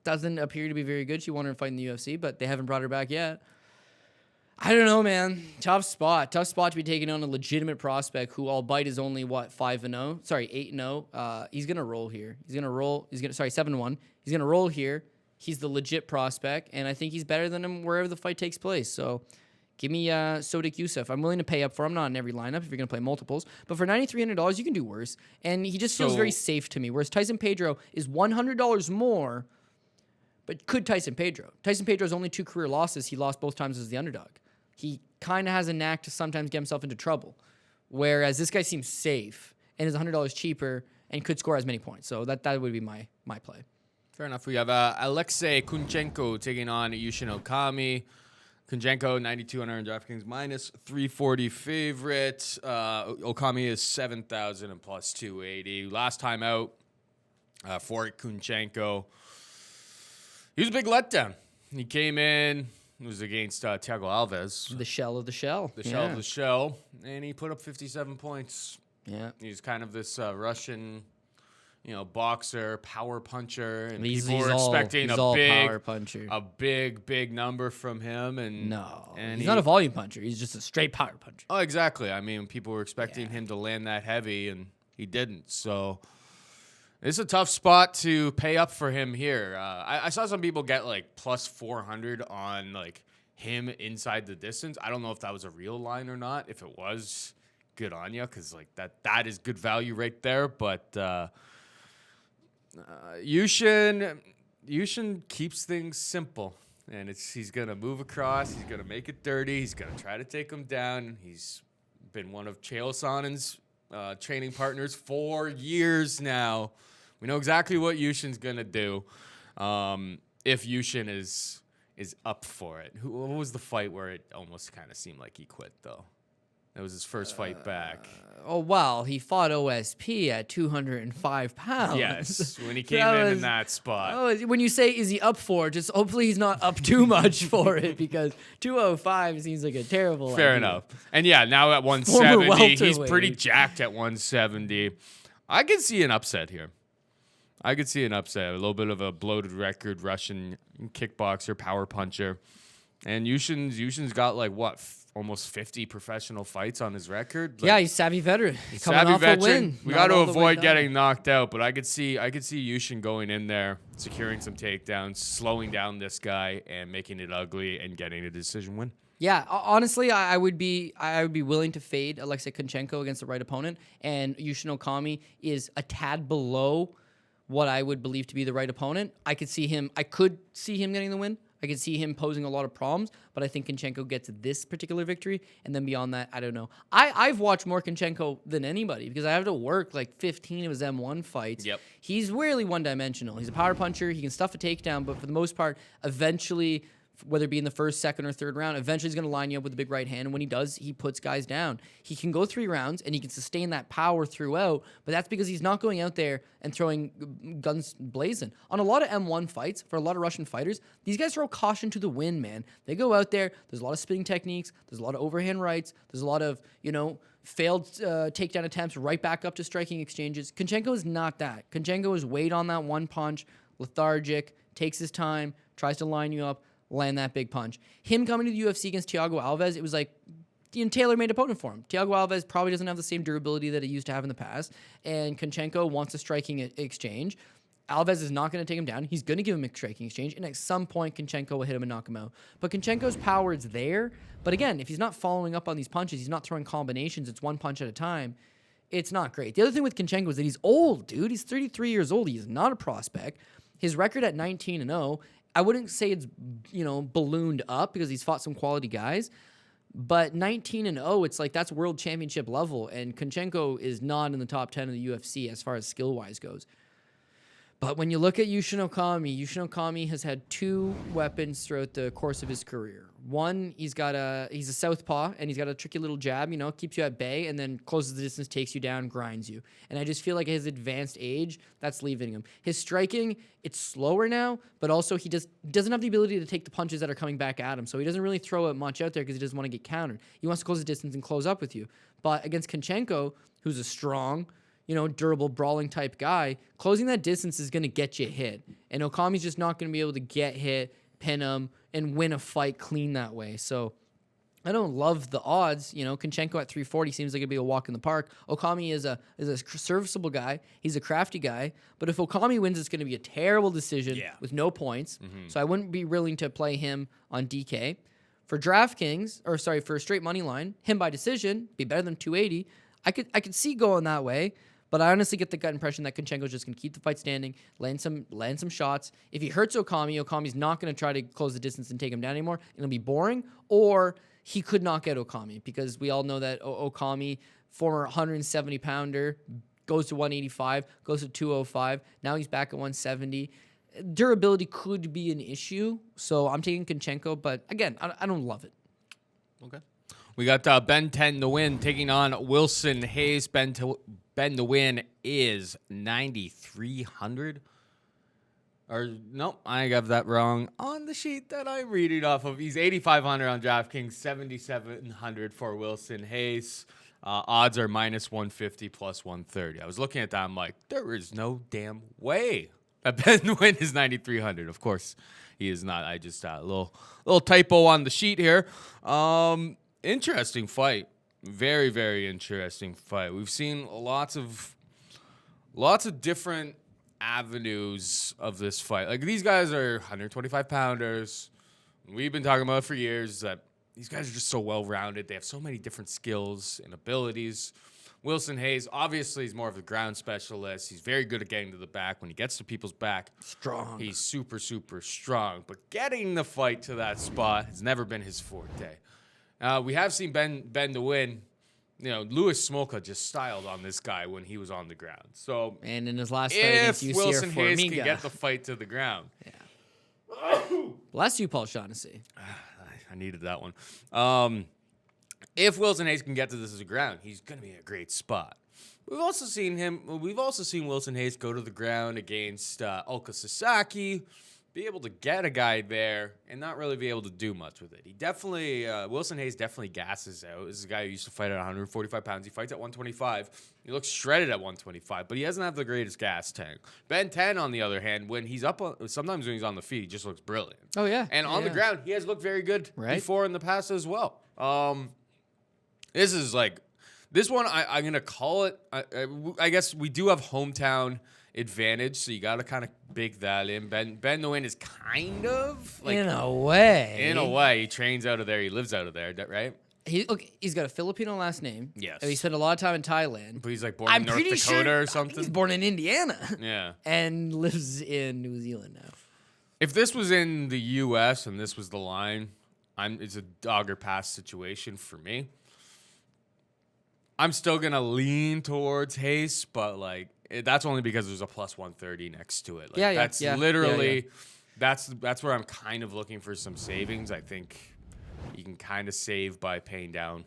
doesn't appear to be very good. She wanted to fight in the UFC, but they haven't brought her back yet. I don't know, man. Tough spot. Tough spot to be taking on a legitimate prospect who, albeit is only, 5-0? Sorry, 8-0. He's going to roll here. He's going to roll. 7-1. He's going to roll here. He's the legit prospect, and I think he's better than him wherever the fight takes place. So give me Sadiq YUSUFF. I'm willing to pay up for him, not in every lineup if you're going to play multiples. But for $9,300, you can do worse. And he just feels very safe to me, whereas Tyson Pedro is $100 more, but could Tyson Pedro. Tyson Pedro's only 2 career losses. He lost both times as the underdog. He kind of has a knack to sometimes get himself into trouble, whereas this guy seems safe and is $100 cheaper and could score as many points. So that would be my play. Fair enough. We have Alexei Kunchenko taking on Yushin Okami. Kunchenko, 9,200 in DraftKings, minus 340 favorite. Okami is 7,000 and plus 280. Last time out for Kunchenko, he was a big letdown. He came in, it was against Thiago Alves. The shell of the shell. The shell of the shell. And he put up 57 points. Yeah. He's kind of this Russian, boxer, power puncher, and He's people were expecting he's a big power puncher. a big number from him. And No, and he's not a volume puncher. He's just a straight power puncher. Oh, exactly. I mean, people were expecting him to land that heavy, and he didn't. So it's a tough spot to pay up for him here. I saw some people get like plus 400 on like him inside the distance. I don't know if that was a real line or not. If it was, good on you, because like that is good value right there. But Yushin keeps things simple, and he's gonna move across. He's gonna make it dirty. He's gonna try to take him down. He's been one of Chael Sonnen's training partners for years now. We know exactly what Yushin's gonna do. If Yushin is up for it. What was the fight where it almost kind of seemed like he quit though? That was his first fight back. Oh, wow. He fought OSP at 205 pounds. Yes, when he came in that spot. Oh, when you say, is he up for it, just hopefully he's not up too much for it, because 205 seems like a terrible Fair idea. enough. And yeah, now at 170, he's welterweight. pretty jacked at 170. I could see an upset here. I could see an upset. A little bit of a bloated record, Russian kickboxer, power puncher. And Yushin's got like, what, almost 50 professional fights on his record. Like, Yeah, he's savvy veteran. Coming savvy off veteran. a win. We Not got to all the way avoid down. getting knocked out, but I could see Yushin going in there, securing some takedowns, slowing down this guy, and making it ugly and getting a decision win. Yeah, honestly, I would be willing to fade Alexei Kunchenko against the right opponent, and Yushin Okami is a tad below what I would believe to be the right opponent. I could see him getting the win. I could see him posing a lot of problems, but I think Kunchenko gets this particular victory, and then beyond that, I don't know. I've watched more Kunchenko than anybody because I have to work like 15 of his M1 fights. Yep. He's really one-dimensional. He's a power puncher. He can stuff a takedown, but for the most part, eventually, whether it be in the first, second, or third round, eventually he's going to line you up with a big right hand. And when he does, he puts guys down. He can go 3 rounds, and he can sustain that power throughout, but that's because he's not going out there and throwing guns blazing. On a lot of M1 fights, for a lot of Russian fighters, these guys throw caution to the wind, man. They go out there, there's a lot of spinning techniques, there's a lot of overhand rights, there's a lot of, failed takedown attempts right back up to striking exchanges. Kunchenko is not that. Kunchenko is weighed on that one punch, lethargic, takes his time, tries to line you up, land that big punch. Him coming to the UFC against Thiago Alves, it was like tailor-made opponent for him. Thiago Alves probably doesn't have the same durability that he used to have in the past, and Kunchenko wants a striking exchange. Alves is not going to take him down. He's going to give him a striking exchange, and at some point, Kunchenko will hit him and knock him out. But Kunchenko's power is there. But again, if he's not following up on these punches, he's not throwing combinations, it's one punch at a time, it's not great. The other thing with Kunchenko is that he's old, dude. He's 33 years old. He is not a prospect. His record at 19-0, I wouldn't say it's, ballooned up because he's fought some quality guys, but 19-0, it's like that's world championship level, and Kunchenko is not in the top 10 of the UFC as far as skill-wise goes. But when you look at Yushin Okami has had 2 weapons throughout the course of his career. One, he's a southpaw, and he's got a tricky little jab, keeps you at bay, and then closes the distance, takes you down, grinds you. And I just feel like at his advanced age, that's leaving him. His striking, it's slower now, but also he doesn't have the ability to take the punches that are coming back at him. So he doesn't really throw it much out there because he doesn't want to get countered. He wants to close the distance and close up with you. But against Kunchenko, who's a strong, durable, brawling type guy, closing that distance is going to get you hit. And Okami's just not going to be able to get hit, pin him, and win a fight clean that way. So I don't love the odds. Kunchenko at 340 seems like it'd be a walk in the park. Okami is a serviceable guy. He's a crafty guy. But if Okami wins, it's going to be a terrible decision with no points. Mm-hmm. So I wouldn't be willing to play him on DK. For for a straight money line, him by decision, be better than 280. I could see going that way. But I honestly get the gut impression that Kunchenko's just going to keep the fight standing, land some shots. If he hurts Okami's not going to try to close the distance and take him down anymore. It'll be boring. Or he could knock out Okami because we all know that Okami, former 170-pounder, goes to 185, goes to 205. Now he's back at 170. Durability could be an issue, so I'm taking Kunchenko, but again, I don't love it. Okay. We got Ben 10 to win taking on Wilson Hayes. Ben to win is 9,300. Or nope, I got that wrong on the sheet that I'm reading off of. He's 8,500 on DraftKings, 7,700 for Wilson Hayes. Odds are -150 plus 130. I was looking at that. I'm like, there is no damn way that Ben Nguyen is 9,300. Of course, he is not. I just a little typo on the sheet here. Interesting fight. Very, very interesting fight. We've seen lots of different avenues of this fight. Like, these guys are 125 pounders. We've been talking about it for years that these guys are just so well-rounded. They have so many different skills and abilities. Wilson Hayes, obviously, is more of a ground specialist. He's very good at getting to the back. When he gets to people's back, Strong. he's super, super strong. But getting the fight to that spot has never been his forte. We have seen Ben to win. You know, Louis Smolka just styled on this guy when he was on the ground. So, And in his last fight if against Wilson UCF Hayes Formiga. can get the fight to the ground, Bless you, Paul Shaughnessy. I needed that one. If Wilson Hayes can get to this as a ground, he's going to be in a great spot. We've also seen Wilson Hayes go to the ground against Ulka Sasaki, be able to get a guy there and not really be able to do much with it. He definitely, Wilson Hayes definitely gasses out. This is a guy who used to fight at 145 pounds. He fights at 125. He looks shredded at 125, but he doesn't have the greatest gas tank. Ben 10, on the other hand, when he's up, sometimes when he's on the feet, he just looks brilliant. Oh, yeah. And on the ground, he has looked very good before in the past as well. This is like, this one, I'm going to call it, I guess we do have hometown advantage, so you got to kind of bake that in. Ben Nguyen is kind of like, in a way, he trains out of there, he lives out of there, right? He's got a Filipino last name. Yes. He spent a lot of time in Thailand. But he's like born in North Dakota or something. He's born in Indiana. Yeah. And lives in New Zealand now. If this was in the U.S. and this was the line, it's a dog or pass situation for me. I'm still gonna lean towards Hayes, but like that's only because there's a plus 130 next to it. Like, that's literally that's where I'm kind of looking for some savings. I think you can kind of save by paying down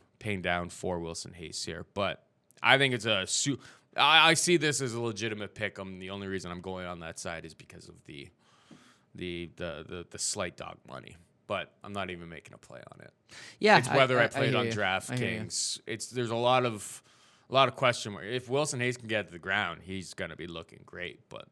for Wilson Hayes here, but I think it's I see this as a legitimate pick. The only reason I'm going on that side is because of the slight dog money. But I'm not even making a play on it. Yeah, it's whether I played hear on you. DraftKings. There's a lot of question marks. If Wilson Hayes can get to the ground, he's gonna be looking great. But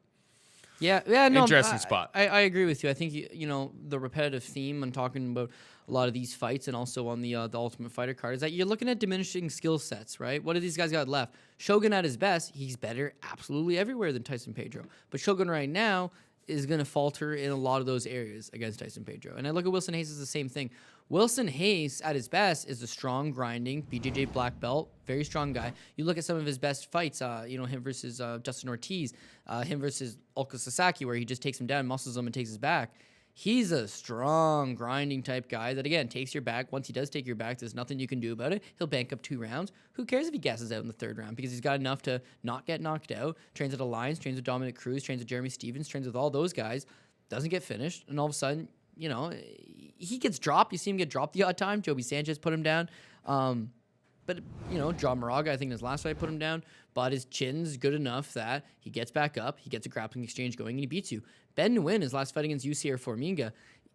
no, interesting spot. I agree with you. I think you know the repetitive theme I'm talking about a lot of these fights and also on the Ultimate Fighter card is that you're looking at diminishing skill sets, right? What do these guys got left? Shogun at his best, he's better absolutely everywhere than Tyson Pedro. But Shogun right now is going to falter in a lot of those areas against Tyson Pedro. And I look at Wilson Hayes as the same thing. Wilson Hayes, at his best, is a strong, grinding, BJJ black belt, very strong guy. You look at some of his best fights, him versus Justin Ortiz, him versus Ulka Sasaki, where he just takes him down, muscles him, and takes his back. He's a strong, grinding type guy that, again, takes your back. Once he does take your back, there's nothing you can do about it. He'll bank up 2 rounds. Who cares if he gasses out in the 3rd round? Because he's got enough to not get knocked out. Trains at Alliance, trains with Dominic Cruz, trains with Jeremy Stevens, trains with all those guys. Doesn't get finished. And all of a sudden, you know, he gets dropped. You see him get dropped the odd time. Joby Sanchez put him down. But, you know, John Moraga, I think in his last fight, put him down. But his chin's good enough that he gets back up, he gets a grappling exchange going, and he beats you. Ben Nguyen, his last fight against UCF Formiga,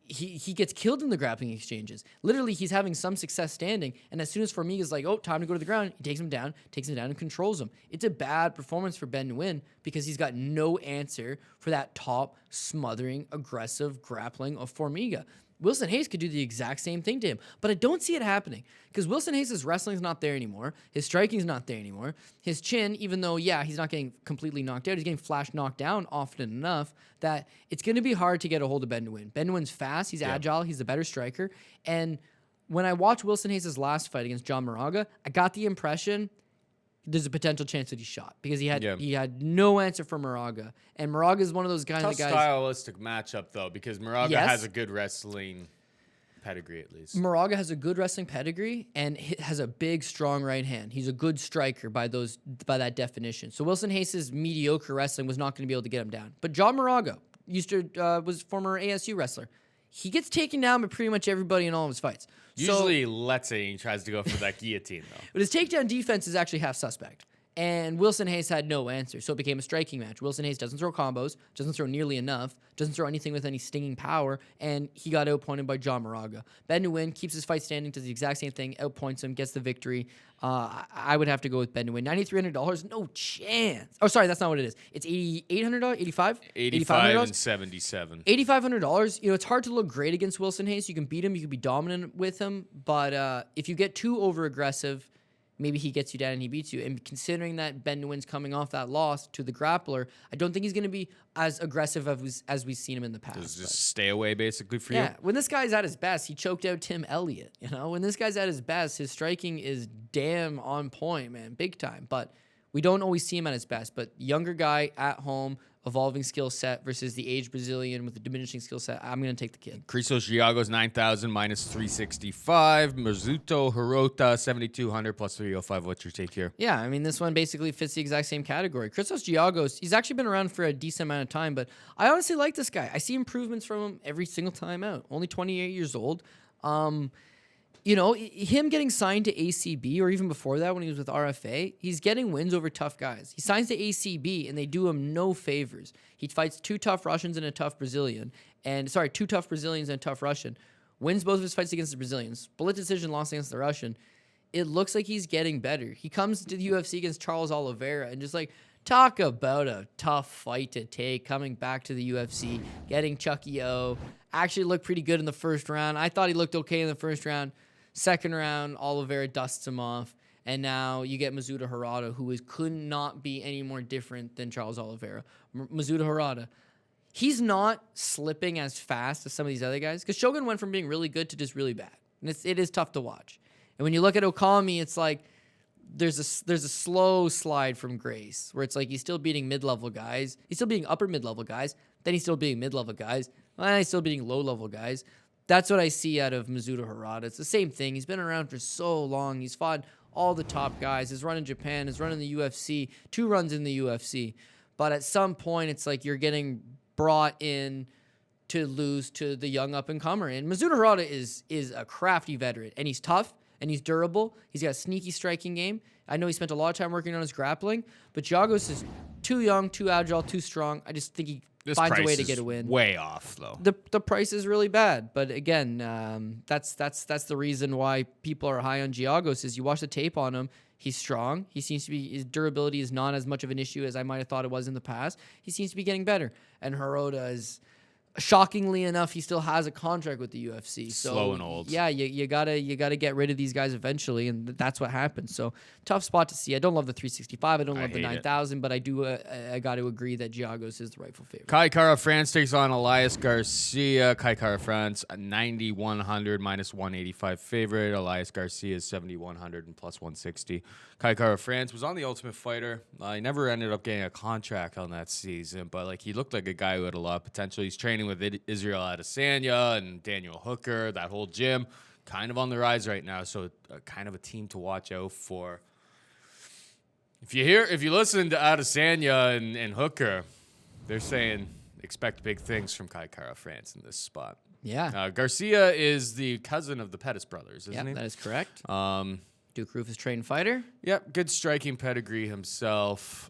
he gets killed in the grappling exchanges. Literally, he's having some success standing, and as soon as Formiga's like, oh, time to go to the ground, he takes him down and controls him. It's a bad performance for Ben Nguyen because he's got no answer for that top, smothering, aggressive grappling of Formiga. Wilson Hayes could do the exact same thing to him, but I don't see it happening because Wilson Hayes' wrestling's not there anymore. His striking's not there anymore. His chin, even though, he's not getting completely knocked out, he's getting flash knocked down often enough that it's going to be hard to get a hold of Ben Nguyen. Ben Nguyen's fast, he's agile, he's a better striker. And when I watched Wilson Hayes' last fight against John Moraga, I got the impression there's a potential chance that he shot because he had no answer for Moraga. And Moraga is one of those guys. Tough stylistic matchup though, because Moraga has a good wrestling pedigree at least. Moraga has a good wrestling pedigree and has a big, strong right hand. He's a good striker by that definition. So Wilson Hayes' mediocre wrestling was not going to be able to get him down. But John Moraga was former ASU wrestler. He gets taken down by pretty much everybody in all of his fights. Usually lets it. He tries to go for that guillotine though. But his takedown defense is actually half suspect. And Wilson Hayes had no answer, so it became a striking match. Wilson Hayes doesn't throw combos, doesn't throw nearly enough, doesn't throw anything with any stinging power, and he got outpointed by John Moraga. Ben Nguyen keeps his fight standing, does the exact same thing, outpoints him, gets the victory. I would have to go with Ben Nguyen. $9,300, no chance. Oh, sorry, that's not what it is. It's $8,800, $85? $85 and $77. $8,500. You know, it's hard to look great against Wilson Hayes. You can beat him, you can be dominant with him, but if you get too over aggressive, maybe he gets you down and he beats you. And considering that Ben Nguyen's coming off that loss to the grappler, I don't think he's going to be as aggressive as we've seen him in the past. Just stay away, basically, for you? Yeah, when this guy's at his best, he choked out Tim Elliott. You know, when this guy's at his best, his striking is damn on point, man, big time. But we don't always see him at his best. But younger guy at home, evolving skill set versus the aged Brazilian with a diminishing skill set, I'm going to take the kid. Christos Giagos, 9,000 minus 365. Mizuto Hirota, 7,200 plus 305. What's your take here? Yeah, I mean, this one basically fits the exact same category. Christos Giagos, he's actually been around for a decent amount of time, but I honestly like this guy. I see improvements from him every single time out. Only 28 years old. You know, him getting signed to ACB, or even before that when he was with RFA, he's getting wins over tough guys. He signs to ACB, and they do him no favors. He fights two tough Russians and a tough Brazilian. Two tough Brazilians and a tough Russian. Wins both of his fights against the Brazilians. Split decision loss against the Russian. It looks like he's getting better. He comes to the UFC against Charles Oliveira, and just like, talk about a tough fight to take, coming back to the UFC, getting Chucky O. Actually looked pretty good in the first round. I thought he looked okay in the first round. Second round, Oliveira dusts him off, and now you get Mizuto Hirota, who could not be any more different than Charles Oliveira. Mizuto Hirota, he's not slipping as fast as some of these other guys, because Shogun went from being really good to just really bad, and it is tough to watch. And when you look at Okami, it's like there's a slow slide from grace, where it's like he's still beating mid-level guys, he's still beating upper mid-level guys, then he's still beating mid-level guys, and he's still beating low-level guys. That's what I see out of Mizuto Hirota. It's the same thing. He's been around for so long. He's fought all the top guys. His run in Japan, his run in the UFC, 2 runs in the UFC. But at some point, it's like you're getting brought in to lose to the young up-and-comer. And Mizuto Hirota is a crafty veteran. And he's tough, and he's durable. He's got a sneaky striking game. I know he spent a lot of time working on his grappling. But Giagos is too young, too agile, too strong. I just think he finds a way to get a win. Way off though. The price is really bad, but again, that's the reason why people are high on Giagos. Is you watch the tape on him, he's strong. He seems to be, his durability is not as much of an issue as I might have thought it was in the past. He seems to be getting better, and Hirota is. Shockingly enough, he still has a contract with the UFC. So slow and old. Yeah, you gotta get rid of these guys eventually, and that's what happens. So tough spot to see. I don't love the 365. I don't love the 9,000, but I do. I got to agree that Giagos is the rightful favorite. Kai Kara France takes on Elias Garcia. Kai Kara France 9,100 minus 185 favorite. Elias Garcia is 7,100 and plus 160. Kai Kara France was on the Ultimate Fighter. He never ended up getting a contract on that season, but like he looked like a guy who had a lot of potential. He's training with Israel Adesanya and Daniel Hooker, that whole gym, kind of on the rise right now. So kind of a team to watch out for. If you listen to Adesanya and Hooker, they're saying expect big things from Kai Kara France in this spot. Yeah. Garcia is the cousin of the Pettis brothers, isn't he? That is correct. Duke Rufus trained fighter. Yep, good striking pedigree himself.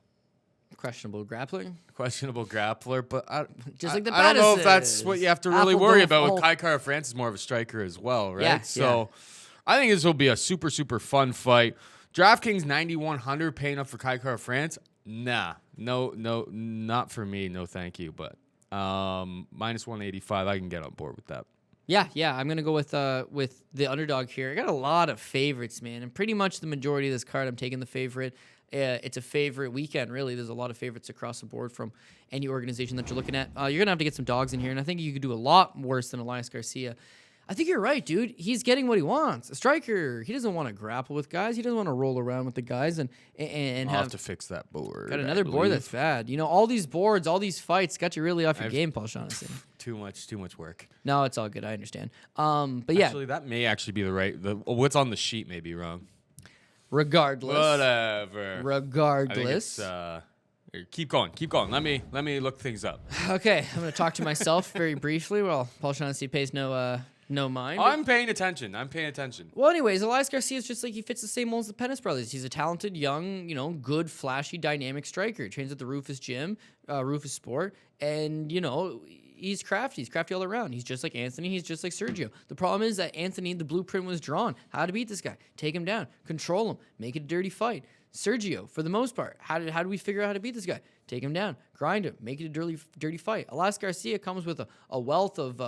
Questionable grappling. Questionable grappler, but I don't know if that's what you have to really worry about with Kai Kara France. Is more of a striker as well, right? Yeah, so I think this will be a super, super fun fight. DraftKings 9,100 paying up for Kai Kara France. Nah, no, not for me. No, thank you. But minus 185, I can get on board with that. Yeah, I'm gonna go with the underdog here. I got a lot of favorites, man, and pretty much the majority of this card, I'm taking the favorite. It's a favorite weekend, really. There's a lot of favorites across the board from any organization that you're looking at. You're going to have to get some dogs in here, and I think you could do a lot worse than Elias Garcia. I think you're right, dude. He's getting what he wants. A striker, he doesn't want to grapple with guys. He doesn't want to roll around with the guys and I'll have to fix that board. Got another board that's bad. You know, all these boards, all these fights got you really off your game, Paul Shaughnessy. Too much work. No, it's all good. I understand. But yeah, Actually, that may actually be the right. What's on the sheet may be wrong. regardless. Whatever. Regardless. I think it's, keep going. Let me look things up. Okay, I'm going to talk to myself very briefly. Well, Paul Shaughnessy pays no mind. I'm paying attention. Well, anyways, Elias Garcia is just like he fits the same mold as the Pettis brothers. He's a talented, young, good, flashy, dynamic striker. He trains at the Rufus Gym, Rufus Sport, and he's crafty. He's crafty all around. He's just like Anthony. He's just like Sergio. The problem is that Anthony, the blueprint was drawn. How to beat this guy? Take him down, control him, make it a dirty fight. Sergio, for the most part, how do we figure out how to beat this guy? Take him down, grind him, make it a dirty fight. Elias Garcia comes with a wealth of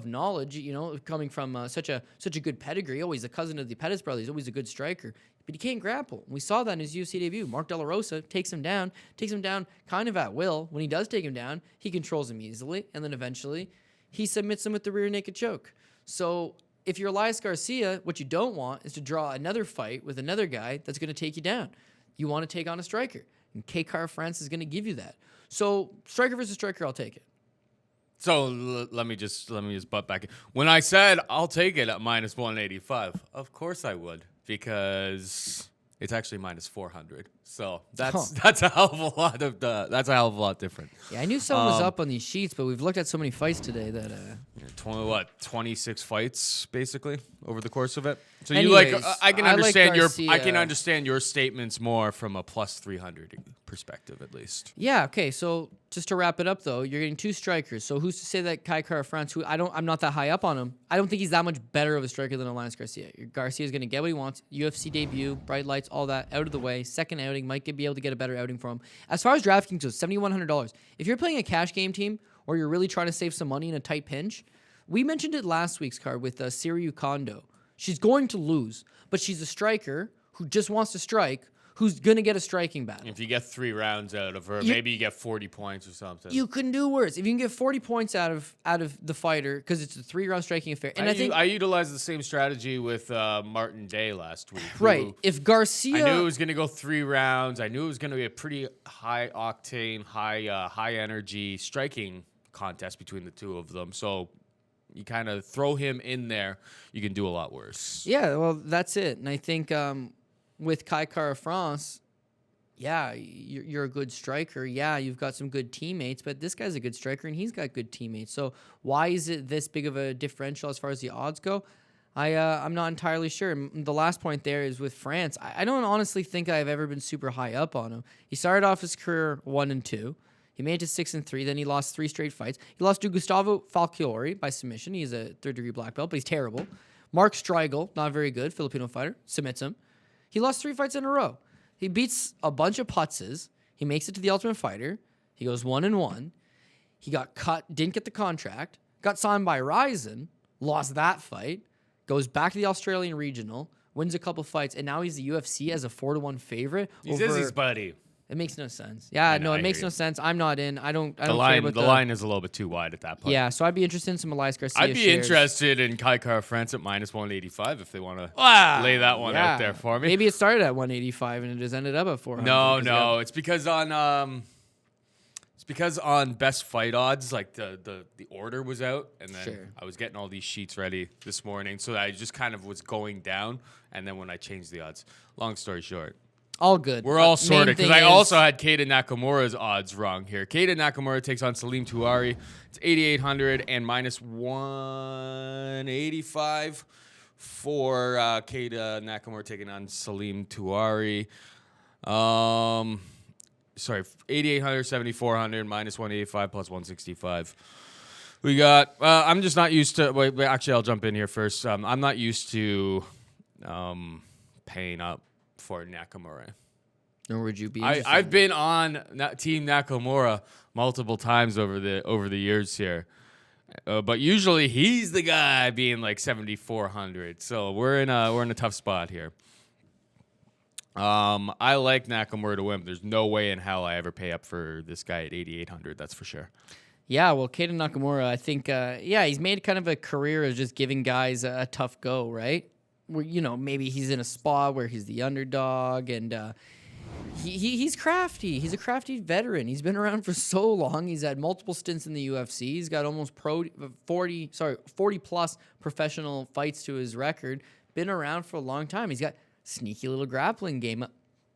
knowledge, coming from such a good pedigree. Always a cousin of the Pettis brothers. He's always a good striker, but he can't grapple. We saw that in his UFC debut. Mark De La Rosa takes him down kind of at will. When he does take him down, he controls him easily, and then eventually he submits him with the rear naked choke. So if you're Elias Garcia, what you don't want is to draw another fight with another guy that's going to take you down. You want to take on a striker, and K-Car France is going to give you that. So striker versus striker, I'll take it. So let me just butt back in. When I said I'll take it at minus 185, of course I would, because it's actually minus 400. So that's a hell of a lot different. Yeah, I knew someone was up on these sheets, but we've looked at so many fights today that 26 fights basically over the course of it. So Anyways, you I can I understand like I can Garcia. understand your statements more from a plus 300 perspective at least. Yeah, okay. So just to wrap it up, though, you're getting two strikers. So who's to say that Kai Kara France, who I'm not that high up on him, I don't think he's that much better of a striker than Elias Garcia. Garcia's going to get what he wants. UFC debut, bright lights, all that out of the way. Second outing, might be able to get a better outing from him. As far as DraftKings goes, $7,100. If you're playing a cash game team or you're really trying to save some money in a tight pinch, we mentioned it last week's card with Siriu Kondo. She's going to lose, but she's a striker who just wants to strike, who's going to get a striking battle. If you get 3 rounds out of her, maybe you get 40 points or something. You couldn't do worse. If you can get 40 points out of the fighter, because it's a 3-round striking affair. And I utilized the same strategy with Martin Day last week. Right. If Garcia... I knew it was going to go 3 rounds. I knew it was going to be a pretty high octane, high energy striking contest between the two of them. So you kind of throw him in there, you can do a lot worse. Yeah, well, that's it. And I think with Kai Kara France, yeah, you're a good striker. Yeah, you've got some good teammates, but this guy's a good striker and he's got good teammates. So why is it this big of a differential as far as the odds go? I'm not entirely sure. The last point there is with France. I don't honestly think I've ever been super high up on him. He started off his career 1-2. He made it to 6-3. Then he lost 3 straight fights. He lost to Gustavo Falciori by submission. He's a 3rd-degree black belt, but he's terrible. Mark Striegel, not very good, Filipino fighter, submits him. He lost 3 fights in a row. He beats a bunch of putzes. He makes it to the Ultimate Fighter. He goes 1-1. He got cut, didn't get the contract, got signed by Ryzen, lost that fight, goes back to the Australian Regional, wins a couple fights, and now he's the UFC as a 4-1 favorite. He's Izzy's buddy. It makes no sense. Yeah, it makes no sense. I'm not in. I don't care about the line is a little bit too wide at that point. Yeah, so I'd be interested in some Elias Garcia I'd be shares. interested in Kai Kara France at minus 185 if they want to lay that one out there for me. Maybe it started at 185 and it just ended up at 400. No, it's because on best fight odds, like the order was out, and then I was getting all these sheets ready this morning, so I just kind of was going down, and then when I changed the odds, long story short. All good. We're all sorted, because I also had Keita Nakamura's odds wrong here. Keita Nakamura takes on Salim Touahri. It's 8,800 and minus 185 for Keita Nakamura taking on Salim Touahri. Sorry, 8,800, 7,400, minus 185 plus 165. We got, I'm just not used to, wait, actually, I'll jump in here first. I'm not used to paying up for Nakamura. Or would you be? I've been on Team Nakamura multiple times over the years here, but usually he's the guy being like 7,400. So we're in a tough spot here. I like Nakamura to win. There's no way in hell I ever pay up for this guy at 8,800. That's for sure. Yeah, well, Keita Nakamura, I think, he's made kind of a career of just giving guys a tough go, right? Where, maybe he's in a spot where he's the underdog and He's crafty. He's a crafty veteran. He's been around for so long. He's had multiple stints in the UFC. He's got almost 40 plus professional fights to his record. Been around for a long time. He's got sneaky little grappling game,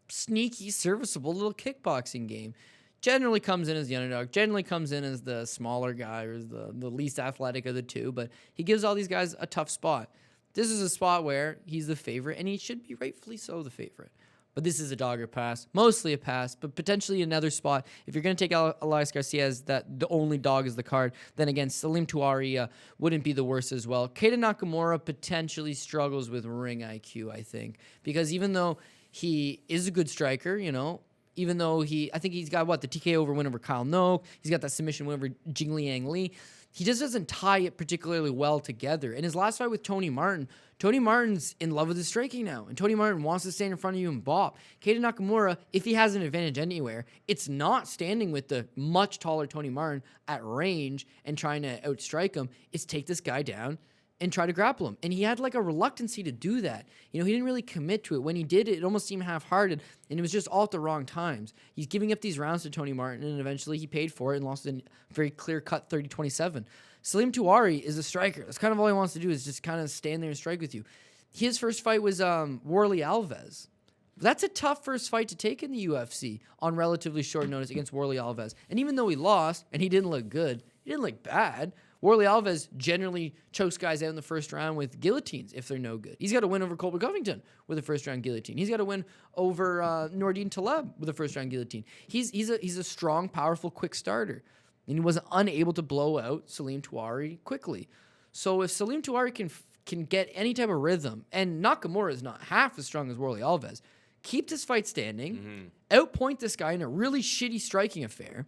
sneaky serviceable little kickboxing game. Generally comes in as the underdog. Generally comes in as the smaller guy or the least athletic of the two. But he gives all these guys a tough spot. This is a spot where he's the favorite, and he should be rightfully so the favorite. But this is a dog or pass. Mostly a pass, but potentially another spot. If you're going to take Elias Garcia as the only dog is the card, then again, Salim Touahri wouldn't be the worst as well. Keita Nakamura potentially struggles with ring IQ, I think. Because even though he is a good striker, even though I think he's got, the TKO win over Kyle Noak. He's got that submission win over Jingliang Li. He just doesn't tie it particularly well together. In his last fight with Tony Martin's in love with his striking now. And Tony Martin wants to stand in front of you and bop. Keita Nakamura, if he has an advantage anywhere, it's not standing with the much taller Tony Martin at range and trying to outstrike him. It's take this guy down and try to grapple him. And he had like a reluctancy to do that. He didn't really commit to it. When he did it, it almost seemed half-hearted, and it was just all at the wrong times. He's giving up these rounds to Tony Martin, and eventually he paid for it and lost in a very clear-cut 30-27. Salim Touahri is a striker. That's kind of all he wants to do is just kind of stand there and strike with you. His first fight was Warlley Alves. That's a tough first fight to take in the UFC on relatively short notice against Warlley Alves. And even though he lost, and he didn't look good, he didn't look bad, Warlley Alves generally chokes guys out in the first round with guillotines if they're no good. He's got a win over Colby Covington with a first-round guillotine. He's got a win over Nordine Taleb with a first-round guillotine. He's a strong, powerful, quick starter. And he was unable to blow out Salim Touahri quickly. So if Salim Touahri can get any type of rhythm, and Nakamura is not half as strong as Warlley Alves, keep this fight standing, outpoint this guy in a really shitty striking affair,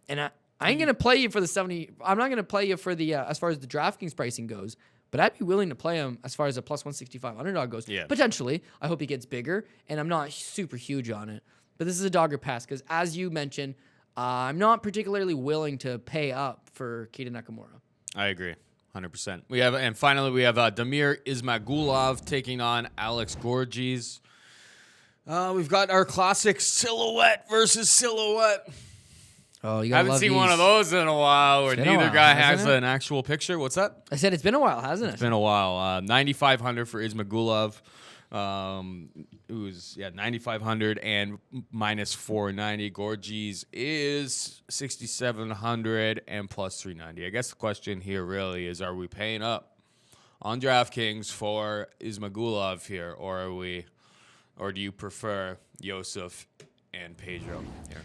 and I ain't gonna play you for the 70. I'm not gonna play you for the as far as the DraftKings pricing goes, but I'd be willing to play him as far as a plus 165 underdog goes. Yeah. Potentially. I hope he gets bigger, and I'm not super huge on it. But this is a dog or pass because, as you mentioned, I'm not particularly willing to pay up for Keita Nakamura. I agree, 100%. Finally we have Damir Ismagulov taking on Alex Gorgees. We've got our classic silhouette versus silhouette. Oh, you I haven't seen one of those in a while where neither guy has an actual picture. What's that? I said it's been a while, hasn't it? It's been a while. 9,500 for Ismagulov. Who's 9,500 and minus 490. Gorgees is 6,700 and plus 390. I guess the question here really is: are we paying up on DraftKings for Ismagulov here, or do you prefer YUSUFF and PEDRO here?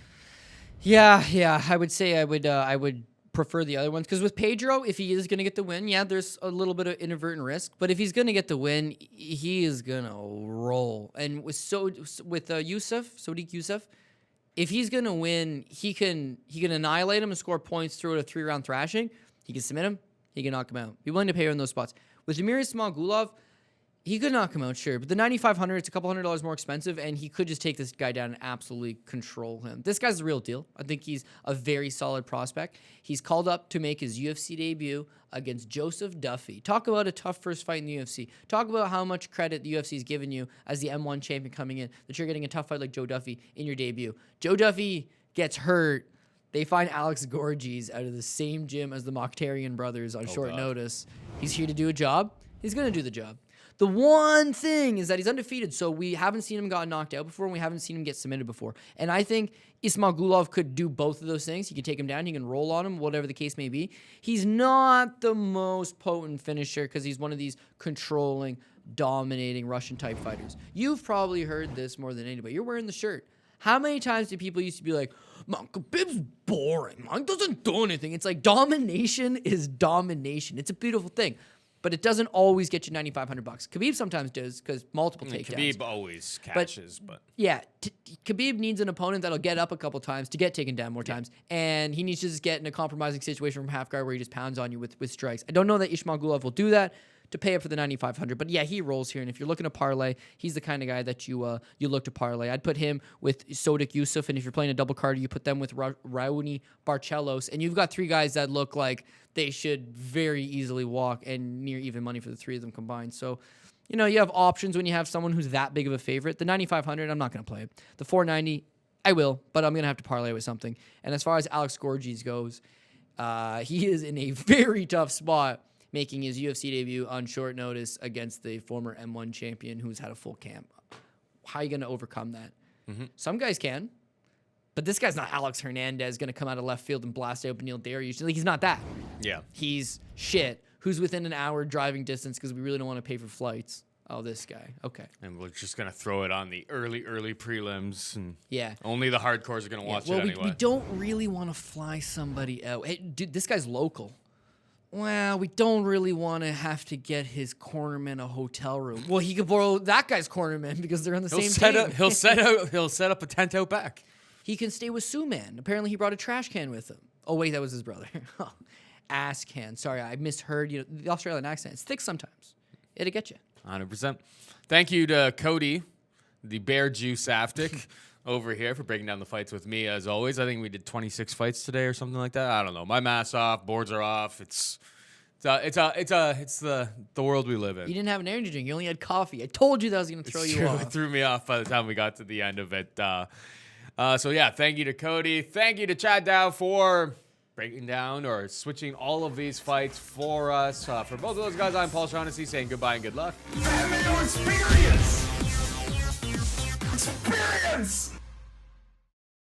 Yeah. I would say I would prefer the other ones because with PEDRO, if he is going to get the win, there's a little bit of inadvertent risk. But if he's going to get the win, he is going to roll. And with Sodiq Yusuff, if he's going to win, he can annihilate him and score points through a 3-round thrashing. He can submit him. He can knock him out. Be willing to pay her in those spots. With Damir Ismagulov, he could knock him out, sure. But the 9,500, it's a couple $100 more expensive, and he could just take this guy down and absolutely control him. This guy's the real deal. I think he's a very solid prospect. He's called up to make his UFC debut against Joseph Duffy. Talk about a tough first fight in the UFC. Talk about how much credit the UFC's given you as the M1 champion coming in, that you're getting a tough fight like Joe Duffy in your debut. Joe Duffy gets hurt. They find Alex Gorgees out of the same gym as the MOKHTARIAN brothers on short notice. He's here to do a job. He's going to do the job. The one thing is that he's undefeated, so we haven't seen him get knocked out before, and we haven't seen him get submitted before. And I think Ismagulov could do both of those things. He can take him down, he can roll on him, whatever the case may be. He's not the most potent finisher because he's one of these controlling, dominating Russian-type fighters. You've probably heard this more than anybody. You're wearing the shirt. How many times do people used to be like, man, Khabib's boring. Man, doesn't do anything. It's like domination is domination. It's a beautiful thing. But it doesn't always get you $9,500. Khabib sometimes does because multiple takedowns. Khabib always catches, but yeah, Khabib needs an opponent that'll get up a couple times to get taken down more times, and he needs to just get in a compromising situation from half guard where he just pounds on you with strikes. I don't know that Ismagulov will do that to pay up for the $9,500, but yeah, he rolls here. And if you're looking to parlay, he's the kind of guy that you look to parlay. I'd put him with Sodiq Yusuff, and if you're playing a double card, you put them with Raoni Barcelos, and you've got three guys that look like they should very easily walk and near even money for the three of them combined. So you know, you have options when you have someone who's that big of a favorite. The 9,500, I'm not going to play. The 490, I will, but I'm going to have to parlay with something. And as far as Alex GORGEES goes, he is in a very tough spot, making his UFC debut on short notice against the former M1 champion who's had a full camp. How are you going to overcome that? Some guys can, but this guy's not Alex Hernandez going to come out of left field and blast out Beneil Dariush. Like, he's not that. Yeah. He's shit. Who's within an hour driving distance because we really don't want to pay for flights. Oh, this guy. Okay. And we're just going to throw it on the early prelims. And yeah. Only the hardcores are going to watch it anyway. We don't really want to fly somebody out. Hey, dude, this guy's local. Well, we don't really want to have to get his cornerman a hotel room. Well, he could borrow that guy's cornerman because they're on the same team. He'll set up a tent out back. He can stay with Suman. Apparently, he brought a trash can with him. Oh, wait, that was his brother. Ass can. Sorry, I misheard. You know, the Australian accent. It's thick sometimes. It'll get you. 100%. Thank you to Cody, the Bear Juice Saftic, over here for breaking down the fights with me as always. I think we did 26 fights today or something like that. I don't know. My math's off. Boards are off. It's the world we live in. You didn't have an energy drink. You only had coffee. I told you that was going to throw you off. It threw me off by the time we got to the end of it. So yeah, thank you to Cody. Thank you to Chad Dow for breaking down or switching all of these fights for us. For both of those guys, I'm Paul Shaughnessy saying goodbye and good luck. Mayo experience! Experience!